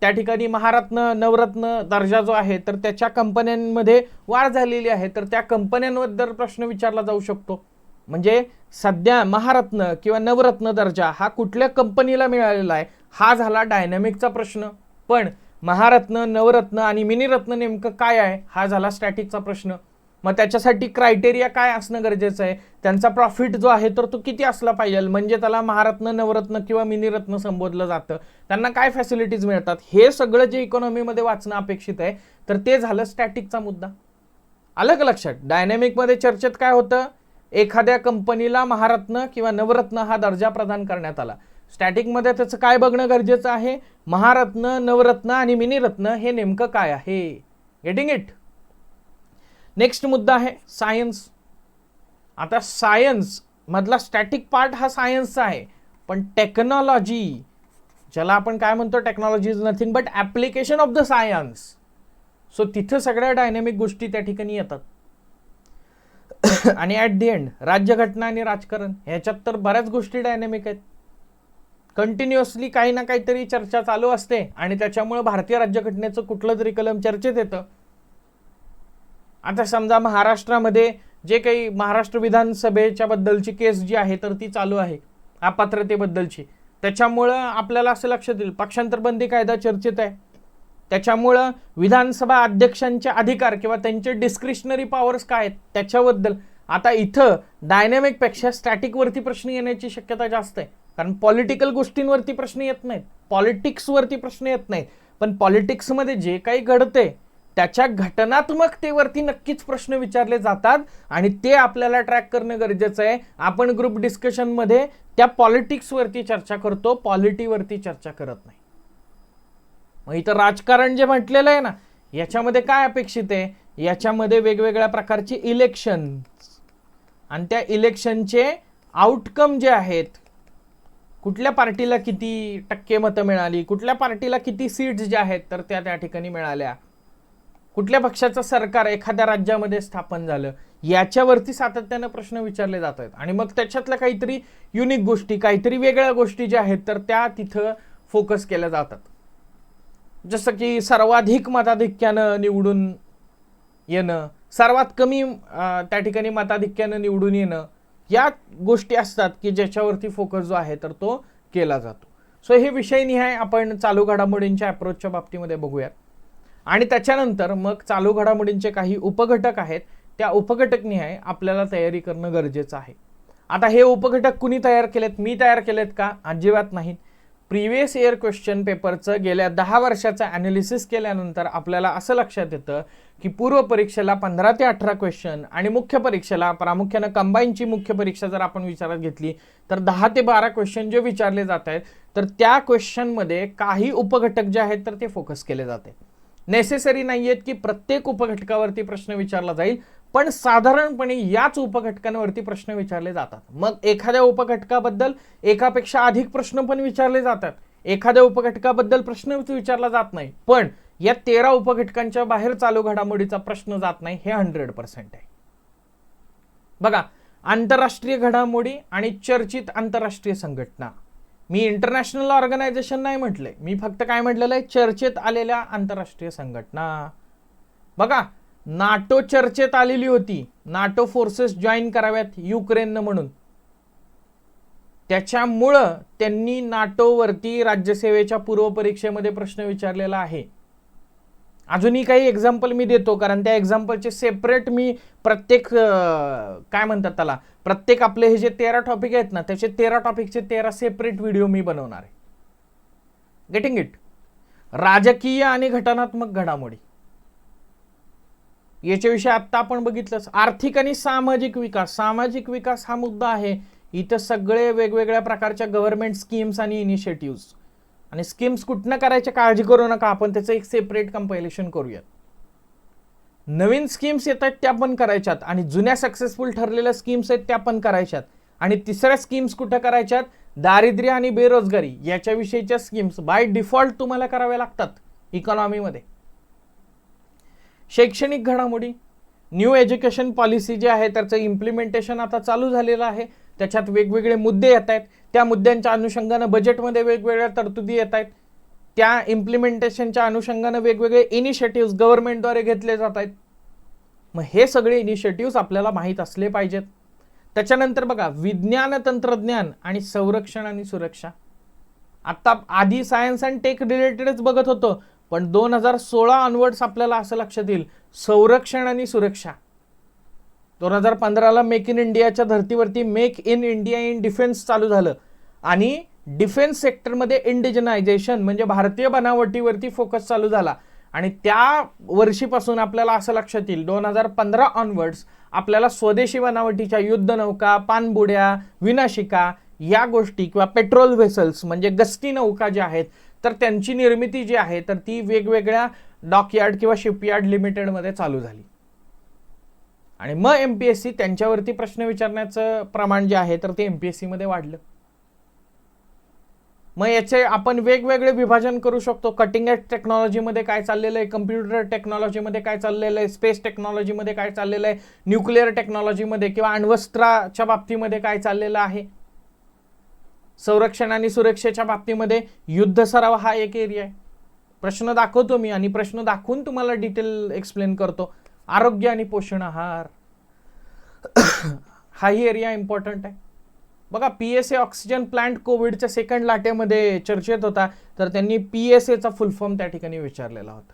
त्या ठिकाणी महारत्न नवरत्न दर्जा जो आहे तर त्याच्या कंपन्यांमध्ये वाढ झालेली आहे, तर त्या कंपन्यांबद्दल प्रश्न विचारला जाऊ शकतो. म्हणजे सध्या महारत्न किंवा नवरत्न दर्जा हा कुठल्या कंपनीला मिळालेला आहे हा झाला डायनॅमिकचा प्रश्न. पण महारत्न, नवरत्न आणि मिनीरत्न नेमकं काय आहे हा झाला स्टॅटिकचा प्रश्न. मग त्याच्यासाठी क्रायटेरिया काय असणं गरजेचं आहे, त्यांचा प्रॉफिट जो आहे तर तो किती असला पाहिजे, म्हणजे त्याला महारत्न, नवरत्न किंवा मिनीरत्न संबोधलं जातं, त्यांना काय फॅसिलिटीज मिळतात, हे सगळं जे इकॉनॉमीमध्ये वाचणं अपेक्षित आहे तर ते झालं स्टॅटिकचा मुद्दा. आलं का लक्षात? डायनॅमिकमध्ये चर्चेत काय होतं, एखाद्या कंपनीला महारत्न किंवा नवरत्न हा दर्जा प्रदान करण्यात आला. स्टॅटिकमध्ये त्याचं काय बघणं गरजेचं आहे, महारत्न, नवरत्न आणि मिनीरत्न हे नेमकं काय आहे. Getting it? नेक्स्ट मुद्दा आहे सायन्स. आता सायन्स मधला स्टॅटिक पार्ट हा सायन्सचा आहे, पण टेक्नॉलॉजी ज्याला आपण काय म्हणतो, technology is nothing but application of the science. So तिथं सगळ्या डायनॅमिक गोष्टी त्या ठिकाणी येतात. आणि ॲट दी एंड राज्यघटना आणि राजकारण ह्याच्यात तर बऱ्याच गोष्टी डायनॅमिक आहेत. कंटिन्युअसली काही ना काहीतरी चर्चा चालू असते आणि त्याच्यामुळे भारतीय राज्यघटनेचं कुठलं तरी कलम चर्चेत येतं. आता समजा महाराष्ट्रामध्ये जे काही महाराष्ट्र विधानसभेच्या बद्दलची केस जी आहे तर ती चालू आहे अपात्रतेबद्दलची, त्याच्यामुळं आपल्याला असं लक्षात येईल पक्षांतर बंदी कायदा चर्चेत आहे. त्याच्यामुळं विधानसभा अध्यक्षांचे अधिकार किंवा त्यांचे डिस्क्रिशनरी पॉवर्स काय आहेत त्याच्याबद्दल. आता इथं डायनॅमिक पेक्षा स्टॅटिक वरती प्रश्न येण्याची शक्यता जास्त आहे, कारण पॉलिटिकल गोष्टींवरती प्रश्न येत नाहीत, पॉलिटिक्सवरती प्रश्न येत नाहीत, पण पॉलिटिक्समध्ये जे काही घडते त्याच्या घटनात्मकतेवरती नक्कीच प्रश्न विचारले जातात आणि ते आपल्याला ट्रॅक करणं गरजेचं आहे. आपण ग्रुप डिस्कशनमध्ये त्या पॉलिटिक्सवरती चर्चा करतो, पॉलिटीवरती चर्चा करत नाही. मग इथं राजकारण जे म्हटलेलं आहे ना, याच्यामध्ये काय अपेक्षित आहे, याच्यामध्ये वेगवेगळ्या प्रकारचे इलेक्शन आणि त्या इलेक्शनचे आउटकम जे आहेत, कुठल्या पार्टीला किती टक्के मतं मिळाली, कुठल्या पार्टीला किती सीट्स ज्या आहेत तर त्या ठिकाणी मिळाल्या, कुठल्या पक्षाचं सरकार एखाद्या राज्यामध्ये स्थापन झालं, याच्यावरती सातत्यानं प्रश्न विचारले जात आहेत. आणि मग त्याच्यातल्या काहीतरी युनिक गोष्टी, काहीतरी वेगळ्या गोष्टी ज्या आहेत तर त्या तिथं फोकस केल्या जातात. जसं की सर्वाधिक मताधिक्यानं निवडून येणं, सर्वात कमी त्या ठिकाणी मताधिक्यानं निवडून येणं, या गोष्टी असतात की ज्याच्यावरती फोकस जो आहे तर तो केला जातो. सो हे विषयनिहाय आपण चालू घडामोडींच्या अप्रोचच्या बाबतीमध्ये बघूयात. आणि त्याच्यानंतर मग चालू घडामोडींचे काही उपघटक आहेत, त्या उपघटकनिहाय आपल्याला तयारी करणं गरजेचं आहे. आता हे उपघटक कुणी तयार केलेत, मी तयार केलेत का? अजिबात नाहीत. प्रिव्हियस इयर क्वेश्चन पेपरचं गेल्या 10 वर्षाचं ॲनालिसिस केल्यानंतर आपल्याला असं लक्षात येतं की पूर्व परीक्षेला 15 ते 18 क्वेश्चन आणि मुख्य परीक्षेला प्रामुख्यानं कंबाईनची मुख्य परीक्षा जर आपण विचारात घेतली तर 10 ते 12 क्वेश्चन जे विचारले जात आहेत तर त्या क्वेश्चनमध्ये काही उपघटक जे आहेत तर ते फोकस केले जाते. नेसेसरी नाही आहेत की प्रत्येक उपघटकावरती प्रश्न विचारला जाईल, पण साधारणपणे याच उपघटकांवरती प्रश्न विचारले जातात. मग एखाद्या उपघटकाबद्दल एकापेक्षा अधिक प्रश्न पण विचारले जातात, एखाद्या उपघटकाबद्दल प्रश्न विचारला जात नाही, पण या 13 उपघटकांच्या बाहेर चालू घडामोडीचा प्रश्न जात नाही, हे 100% आहे. बघा, आंतरराष्ट्रीय घडामोडी आणि चर्चित आंतरराष्ट्रीय संघटना, मी इंटरनॅशनल ऑर्गनायझेशन नाही म्हटलंय, मी फक्त काय म्हटलेलं आहे, चर्चेत आलेल्या आंतरराष्ट्रीय संघटना. बघा, नाटो चर्चेत आलेली होती, नाटो फोर्सेस जॉईन कराव्यात युक्रेननं म्हणून, त्याच्यामुळं त्यांनी नाटोवरती राज्यसेवेच्या पूर्व परीक्षेमध्ये प्रश्न विचारलेला आहे. अजूनही काही एक्झाम्पल मी देतो, कारण त्या एक्झाम्पलचे सेपरेट मी प्रत्येक काय म्हणतात त्याला, प्रत्येक आपले हे जे 13 टॉपिक आहेत ना त्याचे 13 टॉपिकचे 13 सेपरेट व्हिडिओ मी बनवणार आहे. Getting it? राजकीय आणि घटनात्मक घडामोडी याच्याविषयी आता आपण बघितलंच. आर्थिक आणि सामाजिक विकास, सामाजिक विकास हा मुद्दा आहे. इथं सगळे वेगवेगळ्या प्रकारच्या गव्हर्नमेंट स्कीम्स आणि इनिशिएटिव्ह आणि स्कीम्स कुठनं करायच्या काळजी करू नका, आपण त्याचं एक सेपरेट कंपायलेशन करूयात. नवीन स्कीम्स येत आहेत त्या पण करायच्यात आणि जुन्या सक्सेसफुल ठरलेल्या स्कीम्स आहेत त्या पण करायच्यात. आणि तिसऱ्या स्कीम्स कुठं करायच्यात, दारिद्र्य आणि बेरोजगारी याच्याविषयीच्या स्कीम्स बाय डिफॉल्ट तुम्हाला कराव्या लागतात इकॉनॉमीमध्ये. शैक्षणिक घडामोडी, न्यू एज्युकेशन पॉलिसी जी आहे त्याचं इम्प्लिमेंटेशन आता चालू झालेलं आहे. त्याच्यात वेगवेगळे मुद्दे येत आहेत, त्या मुद्द्यांच्या अनुषंगानं बजेटमध्ये वेगवेगळ्या तरतुदी येत आहेत. त्या इम्प्लिमेंटेशनच्या अनुषंगानं वेगवेगळे इनिशिएटिव्ह गव्हर्नमेंटद्वारे घेतले जात आहेत. मग हे सगळे इनिशिएटिव्ह आपल्याला माहीत असले पाहिजेत. त्याच्यानंतर बघा, विज्ञान तंत्रज्ञान आणि संरक्षण आणि सुरक्षा. आता आधी सायन्स अँड टेक रिलेटेडच बघत होतो, पण 2016 ऑनवर्ड्स आपल्याला असं लक्षात येईल संरक्षण आणि सुरक्षा. 2015ला मेक इन इंडियाच्या धर्तीवरती make in India in defence चालू झालं आणि डिफेन्स सेक्टरमध्ये इंडिजनायझेशन म्हणजे भारतीय बनावटीवरती फोकस चालू झाला. आणि त्या वर्षीपासून आपल्याला असं लक्षात येईल 2015 ऑनवर्ड्स आपल्याला स्वदेशी बनावटीच्या युद्धनौका, पाणबुड्या, विनाशिका या गोष्टी किंवा पेट्रोल व्हेसल्स म्हणजे गस्ती नौका ज्या आहेत तर त्यांची निर्मिती जी आहे तर ती वेगवेगळ्या डॉकयार्ड किंवा शिपयार्ड लिमिटेडमध्ये चालू झाली. आणि मग MPSC त्यांच्यावरती प्रश्न विचारण्याचं प्रमाण जे आहे तर ते MPSC मध्ये वाढलं. मग याचे आपण वेगवेगळे विभाजन करू शकतो. कटिंग एज टेक्नॉलॉजीमध्ये काय चाललेलं आहे, कम्प्युटर टेक्नॉलॉजीमध्ये काय चाललेलं आहे, स्पेस टेक्नॉलॉजीमध्ये काय चाललेलं आहे, न्यूक्लिअर टेक्नॉलॉजीमध्ये किंवा अण्वस्त्राच्या बाबतीमध्ये काय चाललेलं आहे, संरक्षण आणि सुरक्षेच्या बाबतीमध्ये युद्ध सराव हा एक एरिया आहे. प्रश्न दाखवतो मी आणि प्रश्न दाखवून तुम्हाला डिटेल एक्सप्लेन करतो. आरोग्य आणि पोषण आहार हाही एरिया इम्पॉर्टंट आहे. बघा, PSA ऑक्सिजन प्लांट कोविडच्या सेकंड लाटेमध्ये चर्चेत होता तर त्यांनी PSAचा फुल फॉर्म त्या ठिकाणी विचारलेला होता.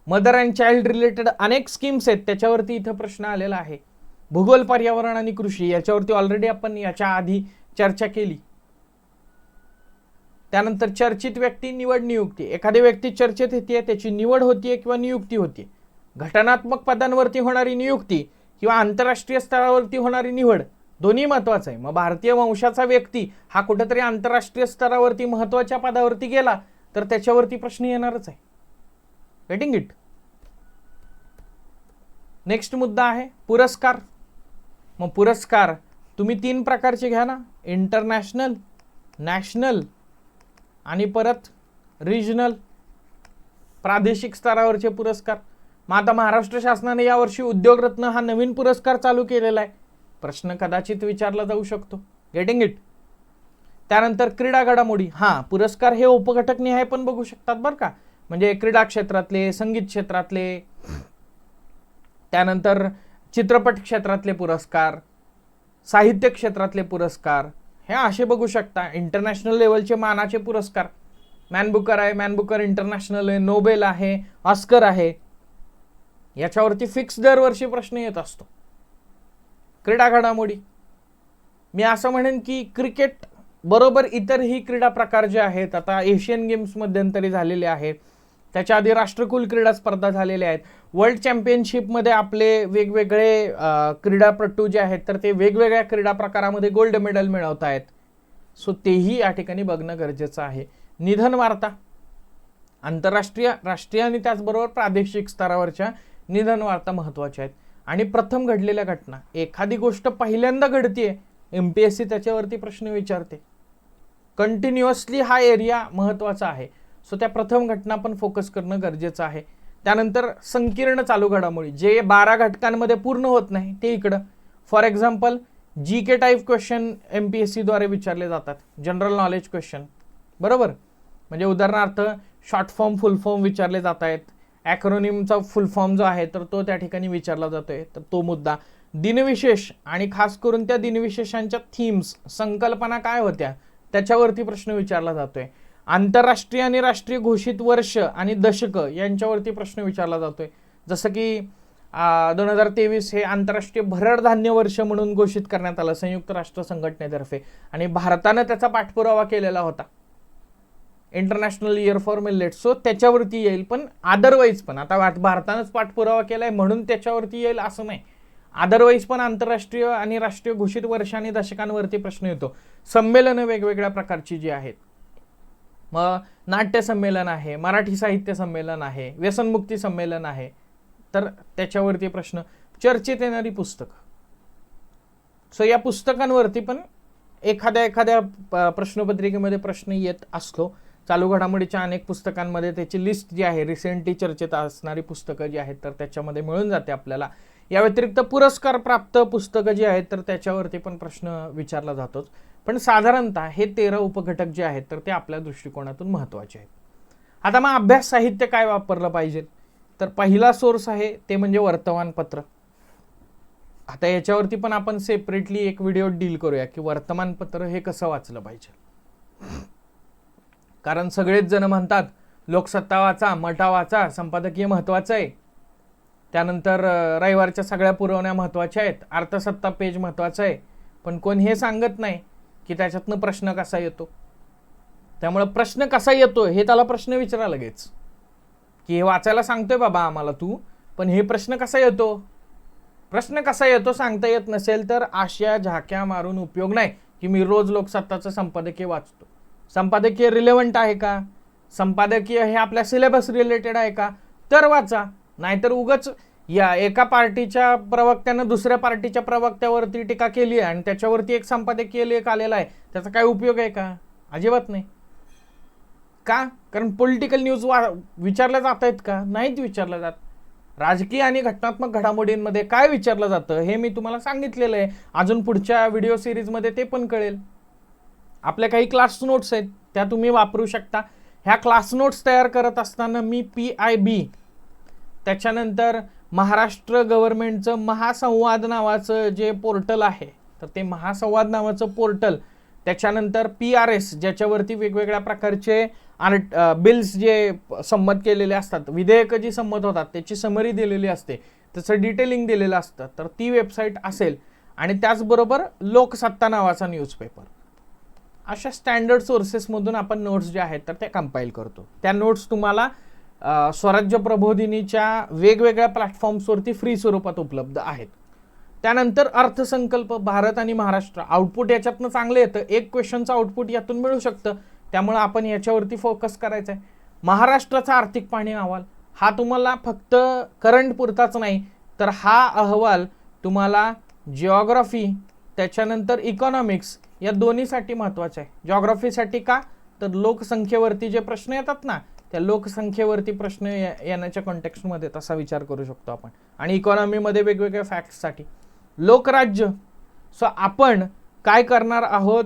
मदर अँड चाइल्ड रिलेटेड अनेक स्कीम्स आहेत त्याच्यावरती इथं प्रश्न आलेला आहे. भूगोल, पर्यावरण आणि कृषी याच्यावरती ऑलरेडी आपण याच्या आधी चर्चा केली. त्यानंतर चर्चित व्यक्ती, निवड, नियुक्ती. एखादी व्यक्ती चर्चेत येते त्याची निवड होतीये किंवा नियुक्ती होती. घटनात्मक पदांवरती होणारी नियुक्ती किंवा आंतरराष्ट्रीय स्तरावरती होणारी निवड दोन्ही महत्वाचं आहे. मग भारतीय वंशाचा व्यक्ती हा कुठेतरी आंतरराष्ट्रीय स्तरावरती महत्वाच्या पदावरती गेला तर त्याच्यावरती प्रश्न येणारच आहे. Getting it. नेक्स्ट मुद्दा आहे पुरस्कार. मग पुरस्कार तुम्ही 3 प्रकारचे घ्या ना, इंटरनॅशनल, नॅशनल आणि परत रिजनल, प्रादेशिक स्तरावरचे पुरस्कार. मग आता महाराष्ट्र शासनाने यावर्षी उद्योगरत्न हा नवीन पुरस्कार चालू केलेला आहे. प्रश्न कदाचित विचारला जाऊ शकतो. Getting it. त्यानंतर क्रीडा घडामोडी. पुरस्कार हे उपघटक निहाय पण बघू शकतात बरं का, म्हणजे क्रीडा क्षेत्रातले, संगीत क्षेत्रातले, त्यानंतर चित्रपट क्षेत्रातले पुरस्कार, साहित्य क्षेत्रातले पुरस्कार हे असे बघू शकता. इंटरनॅशनल लेवलचे मानाचे पुरस्कार, मॅन बुकर आहे, मॅन बुकर इंटरनॅशनल आहे, नोबेल आहे, ऑस्कर आहे, याच्यावरती फिक्स दरवर्षी प्रश्न येत असतो. क्रीडा घडामोडी मी असं म्हणेन की क्रिकेट बरोबर इतरही क्रीडा प्रकार जे आहेत, आता एशियन गेम्स मध्यंतरी झालेले आहेत, त्याच्या आधी राष्ट्रकुल क्रीडा स्पर्धा झालेल्या आहेत, वर्ल्ड चॅम्पियनशिपमध्ये आपले वेगवेगळे क्रीडापटू जे आहेत तर ते वेगवेगळ्या क्रीडा प्रकारामध्ये गोल्ड मेडल मिळवत आहेत. सो तेही या ठिकाणी बघणं गरजेचं आहे. निधन वार्ता, आंतरराष्ट्रीय, राष्ट्रीय आणि त्याचबरोबर प्रादेशिक स्तरावरच्या निधन वार्ता महत्त्वाच्या आहेत. आणि प्रथम घडलेल्या घटना, एखादी गोष्ट पहिल्यांदा घडतीये MPSC त्याच्यावरती प्रश्न विचारते. कंटिन्युअसली हा एरिया महत्त्वाचा आहे. सो त्या प्रथम घटना पण फोकस करणं गरजेचं आहे. त्यानंतर संकीर्ण चालू घडामोडी जे 12 घटकांमध्ये पूर्ण होत नाही ते इकडं. For example GK type question MPSC द्वारे विचारले जातात, जनरल नॉलेज क्वेश्चन, बरोबर. म्हणजे उदाहरणार्थ शॉर्ट फॉर्म, फुल फॉर्म विचारले जात आहेत. ॲक्रोनिमचा फुल फॉर्म जो आहे तर तो त्या ठिकाणी विचारला जातोय, तर तो मुद्दा. दिनविशेष आणि खास करून त्या दिनविशेषांच्या थीम्स, संकल्पना काय होत्या त्याच्यावरती प्रश्न विचारला जातोय. आंतरराष्ट्रीय आणि राष्ट्रीय घोषित वर्ष आणि दशक यांच्यावरती प्रश्न विचारला जातोय. जसं की 2023 हे आंतरराष्ट्रीय भरड धान्य वर्ष म्हणून घोषित करण्यात आलं संयुक्त राष्ट्र संघटनेतर्फे आणि भारतानं त्याचा पाठपुरावा केलेला होता, international year for millet. So त्याच्यावरती येईल. पण अदरवाईज पण आता भारतानंच पाठपुरावा केलाय म्हणून त्याच्यावरती येईल असं नाही. अदरवाईज पण आंतरराष्ट्रीय आणि राष्ट्रीय घोषित वर्ष आणि दशकांवरती प्रश्न येतो. संमेलनं वेगवेगळ्या प्रकारची जी आहेत, मग नाट्य संमेलन आहे, मराठी साहित्य संमेलन आहे, व्यसनमुक्ती संमेलन आहे, तर त्याच्यावरती प्रश्न, चर्चेत येणारी पुस्तकं. सो या पुस्तकांवरती पण एखाद्या प्रश्नपत्रिकेमध्ये प्रश्न येत असतो. चालू घडामोडीच्या अनेक पुस्तकांमध्ये त्याची लिस्ट जी आहे, रिसेंटली चर्चेत असणारी पुस्तकं जी आहेत तर त्याच्यामध्ये मिळून जाते आपल्याला. या व्यतिरिक्त पुरस्कार प्राप्त पुस्तकं जी आहेत तर त्याच्यावरती पण प्रश्न विचारला जातोच. पण साधारणतः हे 13 उपघटक जे आहेत तर ते आपल्या दृष्टिकोनातून महत्त्वाचे आहेत. आता मग अभ्यास साहित्य काय वापरलं पाहिजे, तर पहिला सोर्स आहे ते म्हणजे वर्तमानपत्र. आता याच्यावरती पण आपण सेपरेटली एक व्हिडिओ डील करूया की वर्तमानपत्र हे कसं वाचलं पाहिजे. कारण सगळेच जण म्हणतात लोकसत्ता वाचा, मटा वाचा, संपादकीय महत्वाचं आहे, त्यानंतर रविवारच्या सगळ्या पुरवण्या महत्वाच्या आहेत, अर्थसत्ता पेज महत्वाचं आहे, पण कोण हे सांगत नाही की त्याच्यातनं प्रश्न कसा येतो. त्यामुळे प्रश्न कसा येतो हे त्याला प्रश्न विचारा लगेच, की हे वाचायला सांगतोय बाबा आम्हाला तू, पण हे प्रश्न कसा येतो. प्रश्न कसा येतो सांगता येत नसेल तर आशा झाक्या मारून उपयोग नाही की मी रोज लोकसत्ताचं संपादकीय वाचतो. संपादकीय रिलेव्हंट आहे का, संपादकीय हे आपल्या सिलेबस रिलेटेड आहे का, तर वाचा. नाहीतर उगाच या एका पार्टीच्या प्रवक्त्यानं दुसऱ्या पार्टीच्या प्रवक्त्यावरती टीका केली आहे आणि त्याच्यावरती एक संपादकीय लेख आलेला आहे, त्याचा काय उपयोग आहे का, अजिबात नाही. का, कारण पॉलिटिकल न्यूज विचारल्या जात आहेत का, नाहीत विचारल्या जात. राजकीय आणि घटनात्मक घडामोडींमध्ये काय विचारलं जातं हे मी तुम्हाला सांगितलेलं आहे. अजून पुढच्या व्हिडिओ सिरीजमध्ये ते पण कळेल. आपल्या काही क्लास नोट्स आहेत त्या तुम्ही वापरू शकता. ह्या क्लास नोट्स तयार करत असताना मी PIB, त्याच्यानंतर महाराष्ट्र गव्हर्नमेंटचं महासंवाद नावाचं जे पोर्टल आहे तर ते महासंवाद नावाचं पोर्टल, त्याच्यानंतर PRS ज्याच्यावरती वेगवेगळ्या प्रकारचे बिल्स जे संमत केलेले असतात, विधेयकं जी संमत होतात त्याची समरी दिलेली असते, त्याचं डिटेलिंग दिलेलं असतं, तर ती वेबसाईट असेल. आणि त्याचबरोबर लोकसत्ता नावाचा न्यूजपेपर. अशा स्टँडर्ड सोर्सेसमधून आपण नोट्स जे आहेत तर ते कंपाईल करतो. त्या नोट्स तुम्हाला स्वराज्य प्रबोधिनीच्या वेगवेगळ्या प्लॅटफॉर्म्सवरती फ्री स्वरूपात उपलब्ध आहेत. त्यानंतर अर्थसंकल्प भारत आणि महाराष्ट्र, आउटपुट याच्यातनं चांगलं येतं, एक क्वेश्चनचं आउटपुट यातून मिळू शकतं, त्यामुळे आपण याच्यावरती फोकस करायचं आहे. महाराष्ट्राचा आर्थिक पाहणी अहवाल हा तुम्हाला फक्त करंट पुरताच नाही, तर हा अहवाल तुम्हाला जिओग्राफी त्याच्यानंतर इकॉनॉमिक्स या दोन्हीसाठी महत्त्वाचा आहे. जिओग्राफीसाठी का, तर लोकसंख्येवरती जे प्रश्न येतात ना, त्या लोकसंख्येवरती प्रश्न येण्याच्या कॉन्टेक्स्टमध्ये तसा विचार करू शकतो आपण. आणि इकॉनॉमीमध्ये वेगवेगळ्या फॅक्ट्ससाठी. लोकराज्य, सो आपण काय करणार आहोत,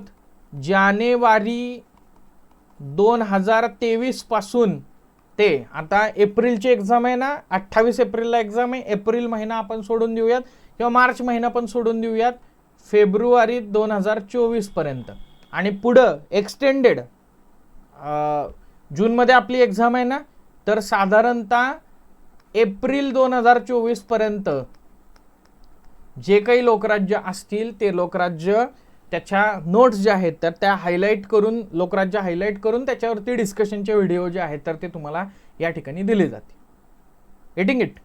जानेवारी 2023 पासून ते आता एप्रिलची एक्झाम आहे ना, 28 एप्रिलला एक्झाम आहे, एप्रिल महिना आपण सोडून देऊयात किंवा मार्च महिना पण सोडून देऊयात, फेब्रुवारी 2024 पर्यंत. आणि पुढं एक्सटेंडेड जूनमध्ये आपली एक्झाम आहे ना, तर साधारणतः एप्रिल 2024 पर्यंत जे काही लोकराज्य असतील ते लोकराज्य त्याच्या नोट्स जे आहेत तर त्या हायलाईट करून, लोकराज्य हायलाईट करून त्याच्यावरती डिस्कशनचे व्हिडिओ जे आहेत तर ते तुम्हाला या ठिकाणी दिले जाते. Getting it.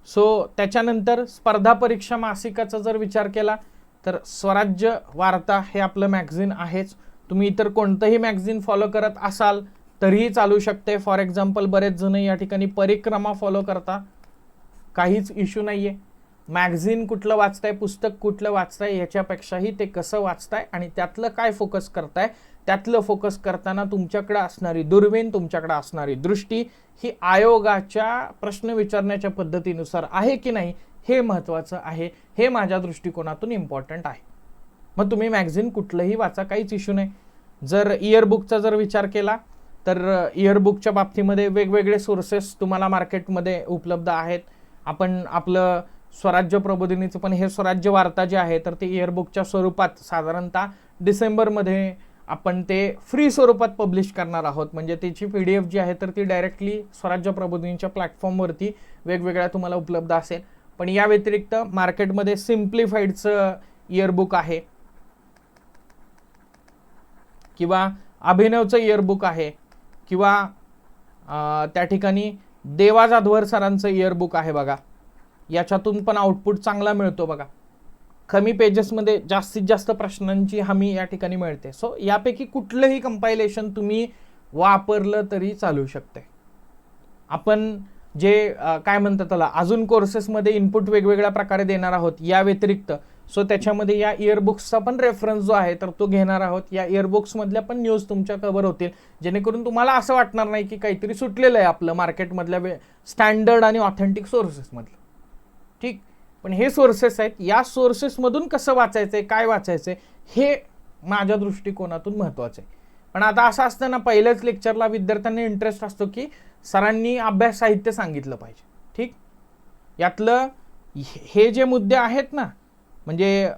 सो त्याच्यानंतर स्पर्धा परीक्षा मासिकाचा जर विचार केला तर स्वराज्य वार्ता हे आपलं मॅगझिन आहेच. तुम्ही इतर कोणतंही मॅगझिन फॉलो करत असाल तरीही चालू शकते. फॉर एक्झाम्पल बरेच जण या ठिकाणी परिक्रमा फॉलो करता, काहीच इश्यू नाहीये. मॅगझिन कुठलं वाचताय, पुस्तक कुठलं वाचताय याच्यापेक्षाही ते कसं वाचताय आणि त्यातलं काय फोकस करताय, त्यातलं फोकस करताना तुमच्याकडे असणारी दुर्बीण, तुमच्याकडे असणारी दृष्टी ही आयोगाच्या प्रश्न विचारण्याच्या पद्धतीनुसार आहे की नाही हे महत्त्वाचं आहे. हे माझ्या दृष्टिकोनातून इम्पॉर्टंट आहे. मग तुम्ही मॅगझिन कुठलंही वाचा, काहीच इश्यू नाही. जर इयरबुकचा जर विचार केला तर इयरबुकच्या बाबतीमध्ये वेगवेगळे सोर्सेस तुम्हाला मार्केटमध्ये उपलब्ध आहेत. आपण आपलं स्वराज्य प्रबोधिनीचं पण हे स्वराज्य वार्ता जे आहे तर ते इयरबुकच्या स्वरूपात साधारणतः डिसेंबरमध्ये आपण ते फ्री स्वरूपात पब्लिश करणार आहोत. म्हणजे त्याची PDF जी आहे तर ती डायरेक्टली स्वराज्य प्रबोधिनीच्या प्लॅटफॉर्मवरती वेगवेगळ्या तुम्हाला उपलब्ध असेल. पण या व्यतिरिक्त मार्केटमध्ये सिम्प्लिफाईडचं इयरबुक आहे किंवा अभिनवचं इयरबुक आहे किंवा त्या ठिकाणी देवा जाधवर सरांचं इयरबुक आहे बघा. याच्यातून पण आउटपुट चांगला मिळतो बघा. कमी पेजेसमध्ये जास्तीत जास्त प्रश्नांची हमी या ठिकाणी मिळते. सो यापैकी कुठलंही कंपायलेशन तुम्ही वापरलं तरी चालू शकते. आपण जे काय म्हणतात त्याला अजून कोर्सेसमध्ये इनपुट वेगवेगळ्या प्रकारे देणार आहोत या व्यतिरिक्त, सो त्याच्यामध्ये या इयरबुक्सचा पण रेफरन्स जो आहे तर तो घेणार आहोत. या इयरबुक्समधल्या पण न्यूज तुमच्या कव्हर होतील, जेणेकरून तुम्हाला असं वाटणार नाही की काहीतरी सुटलेलं आहे आपलं मार्केटमधल्या स्टँडर्ड आणि ऑथेंटिक सोर्सेसमधलं. ठीक, पण हे सोर्सेस आहेत, या सोर्सेसमधून कसं वाचायचंय, काय वाचायचंय हे माझ्या दृष्टिकोनातून महत्त्वाचं आहे. पण आता असं असतं ना, पहिल्याच लेक्चरला विद्यार्थ्यांना इंटरेस्ट असतो की सरांनी अभ्यास साहित्य सांगितलं पाहिजे. ठीक, यातलं हे जे मुद्दे आहेत ना, म्हणजे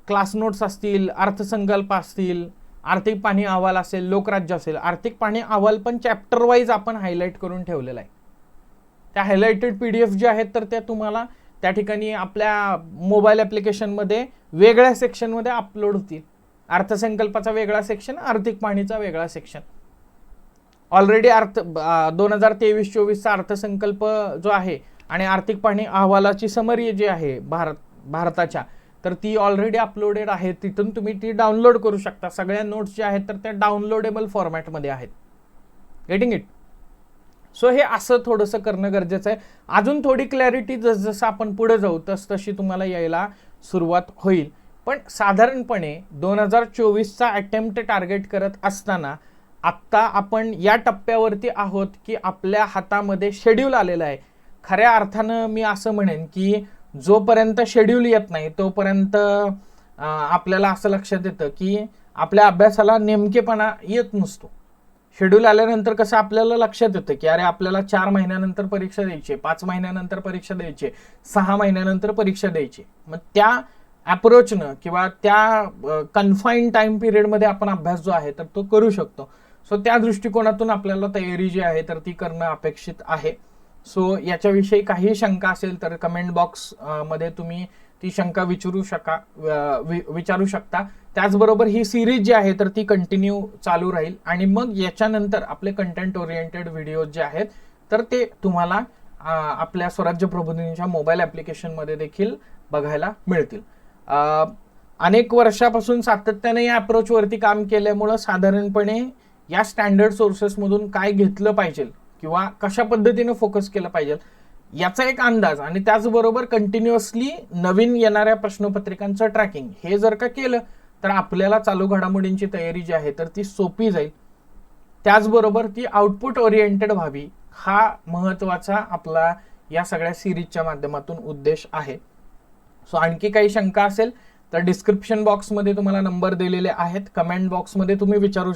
क्लास नोट्स असतील, अर्थसंकल्प असतील, आर्थिक पाहणी अहवाल असेल, लोकराज्य असेल, आर्थिक पाहणी अहवाल पण चॅप्टर वाईज आपण हायलाईट करून ठेवलेला आहे. त्या हायलाइटेड PDF जे आहेत तर त्या तुम्हाला त्या ठिकाणी आपल्या मोबाईल ॲप्लिकेशनमध्ये वेगळ्या सेक्शनमध्ये अपलोड होतील. अर्थसंकल्पाचा वेगळा सेक्शन, आर्थिक पाहणीचा वेगळा सेक्शन. ऑलरेडी 2023-24चा अर्थसंकल्प जो आहे आणि आर्थिक पाहणी अहवालाची समरी जी आहे भारताच्या, तर ती ऑलरेडी अपलोडेड आहे. तिथून तुम्ही ती डाउनलोड करू शकता. सगळ्या नोट्स ज्या आहेत तर त्या डाउनलोडेबल फॉर्मॅटमध्ये आहेत. Getting it? सो हे असं थोडंसं करणं गरजेचं आहे. अजून थोडी क्लॅरिटी जसं आपण पुढे जाऊ तशी तुम्हाला यायला सुरुवात होईल. पण साधारणपणे 2024चा अटेम्प्ट टार्गेट करत असताना आत्ता आपण या टप्प्यावरती आहोत की आपल्या हातामध्ये शेड्यूल आलेलं आहे. खऱ्या अर्थानं मी असं म्हणेन की जोपर्यंत शेड्यूल येत नाही तोपर्यंत आपल्याला असं लक्षात येतं की आपल्या अभ्यासाला नेमकेपणा येत नसतो. शेड्यूल आल्यानंतर कसं आपल्याला लक्षात येतं की अरे आपल्याला 4 महिन्यानंतर परीक्षा द्यायची, 5 महिन्यानंतर परीक्षा द्यायची, 6 महिन्यानंतर परीक्षा द्यायची. मग त्या अप्रोचनं किंवा त्या कन्फाईन टाइम पिरियडमध्ये आपण अभ्यास जो आहे तर तो करू शकतो. सो त्या दृष्टिकोनातून आपल्याला तयारी जी आहे तर ती करणं अपेक्षित आहे. सो याच्याविषयी काही शंका असेल तर कमेंट बॉक्स मध्ये तुम्ही ती शंका विचारू शकता. त्याचबरोबर ही सिरीज जी आहे तर ती कंटिन्यू चालू राहील आणि मग याच्यानंतर आपले कंटेंट ओरिएंटेड व्हिडिओ जे आहेत तर ते तुम्हाला आपल्या स्वराज्य प्रबोधिनीच्या मोबाईल ॲप्लिकेशनमध्ये देखील बघायला मिळतील. अनेक वर्षापासून सातत्याने या अप्रोचवरती काम केल्यामुळं साधारणपणे या स्टँडर्ड सोर्सेसमधून काय घेतलं पाहिजे किंवा कशा पद्धतीने फोकस केलं पाहिजे याचा एक अंदाज आणि त्याचबरोबर कंटिन्युअसली नवीन येणाऱ्या प्रश्नपत्रिकांचं ट्रॅकिंग हे जर का केलं तर आपल्याला चालू घडामोडींची तयारी जी आहे तर ती सोपी जाईल. त्याचबरोबर ती आउटपुट ओरिएंटेड व्हावी हा महत्त्वाचा आपला या सगळ्या सिरीजच्या माध्यमातून उद्देश आहे. सो आणखी काही शंका असेल तर डिस्क्रिप्शन बॉक्समध्ये तुम्हाला नंबर दिलेले आहेत. कमेंट बॉक्समध्ये तुम्ही विचारू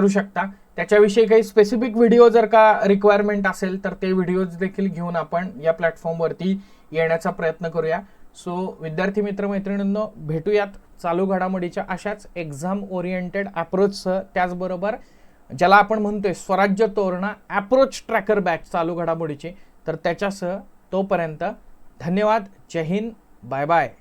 शकता. त्याच्याविषयी काही स्पेसिफिक व्हिडिओ जर का रिक्वायरमेंट असेल तर ते व्हिडिओज देखील घेऊन आपण या प्लॅटफॉर्मवरती येण्याचा प्रयत्न करूया. सो विद्यार्थी मित्र मैत्रिणींनो, भेटूयात चालू घडामोडीच्या अशाच एक्झाम ओरिएंटेड अप्रोचसह. त्याचबरोबर ज्याला आपण म्हणतोय स्वराज्य तोरणा अप्रोच ट्रॅकर बॅच चालू घडामोडीची, तर त्याच्यासह. तोपर्यंत धन्यवाद. जय हिंद. Bye bye.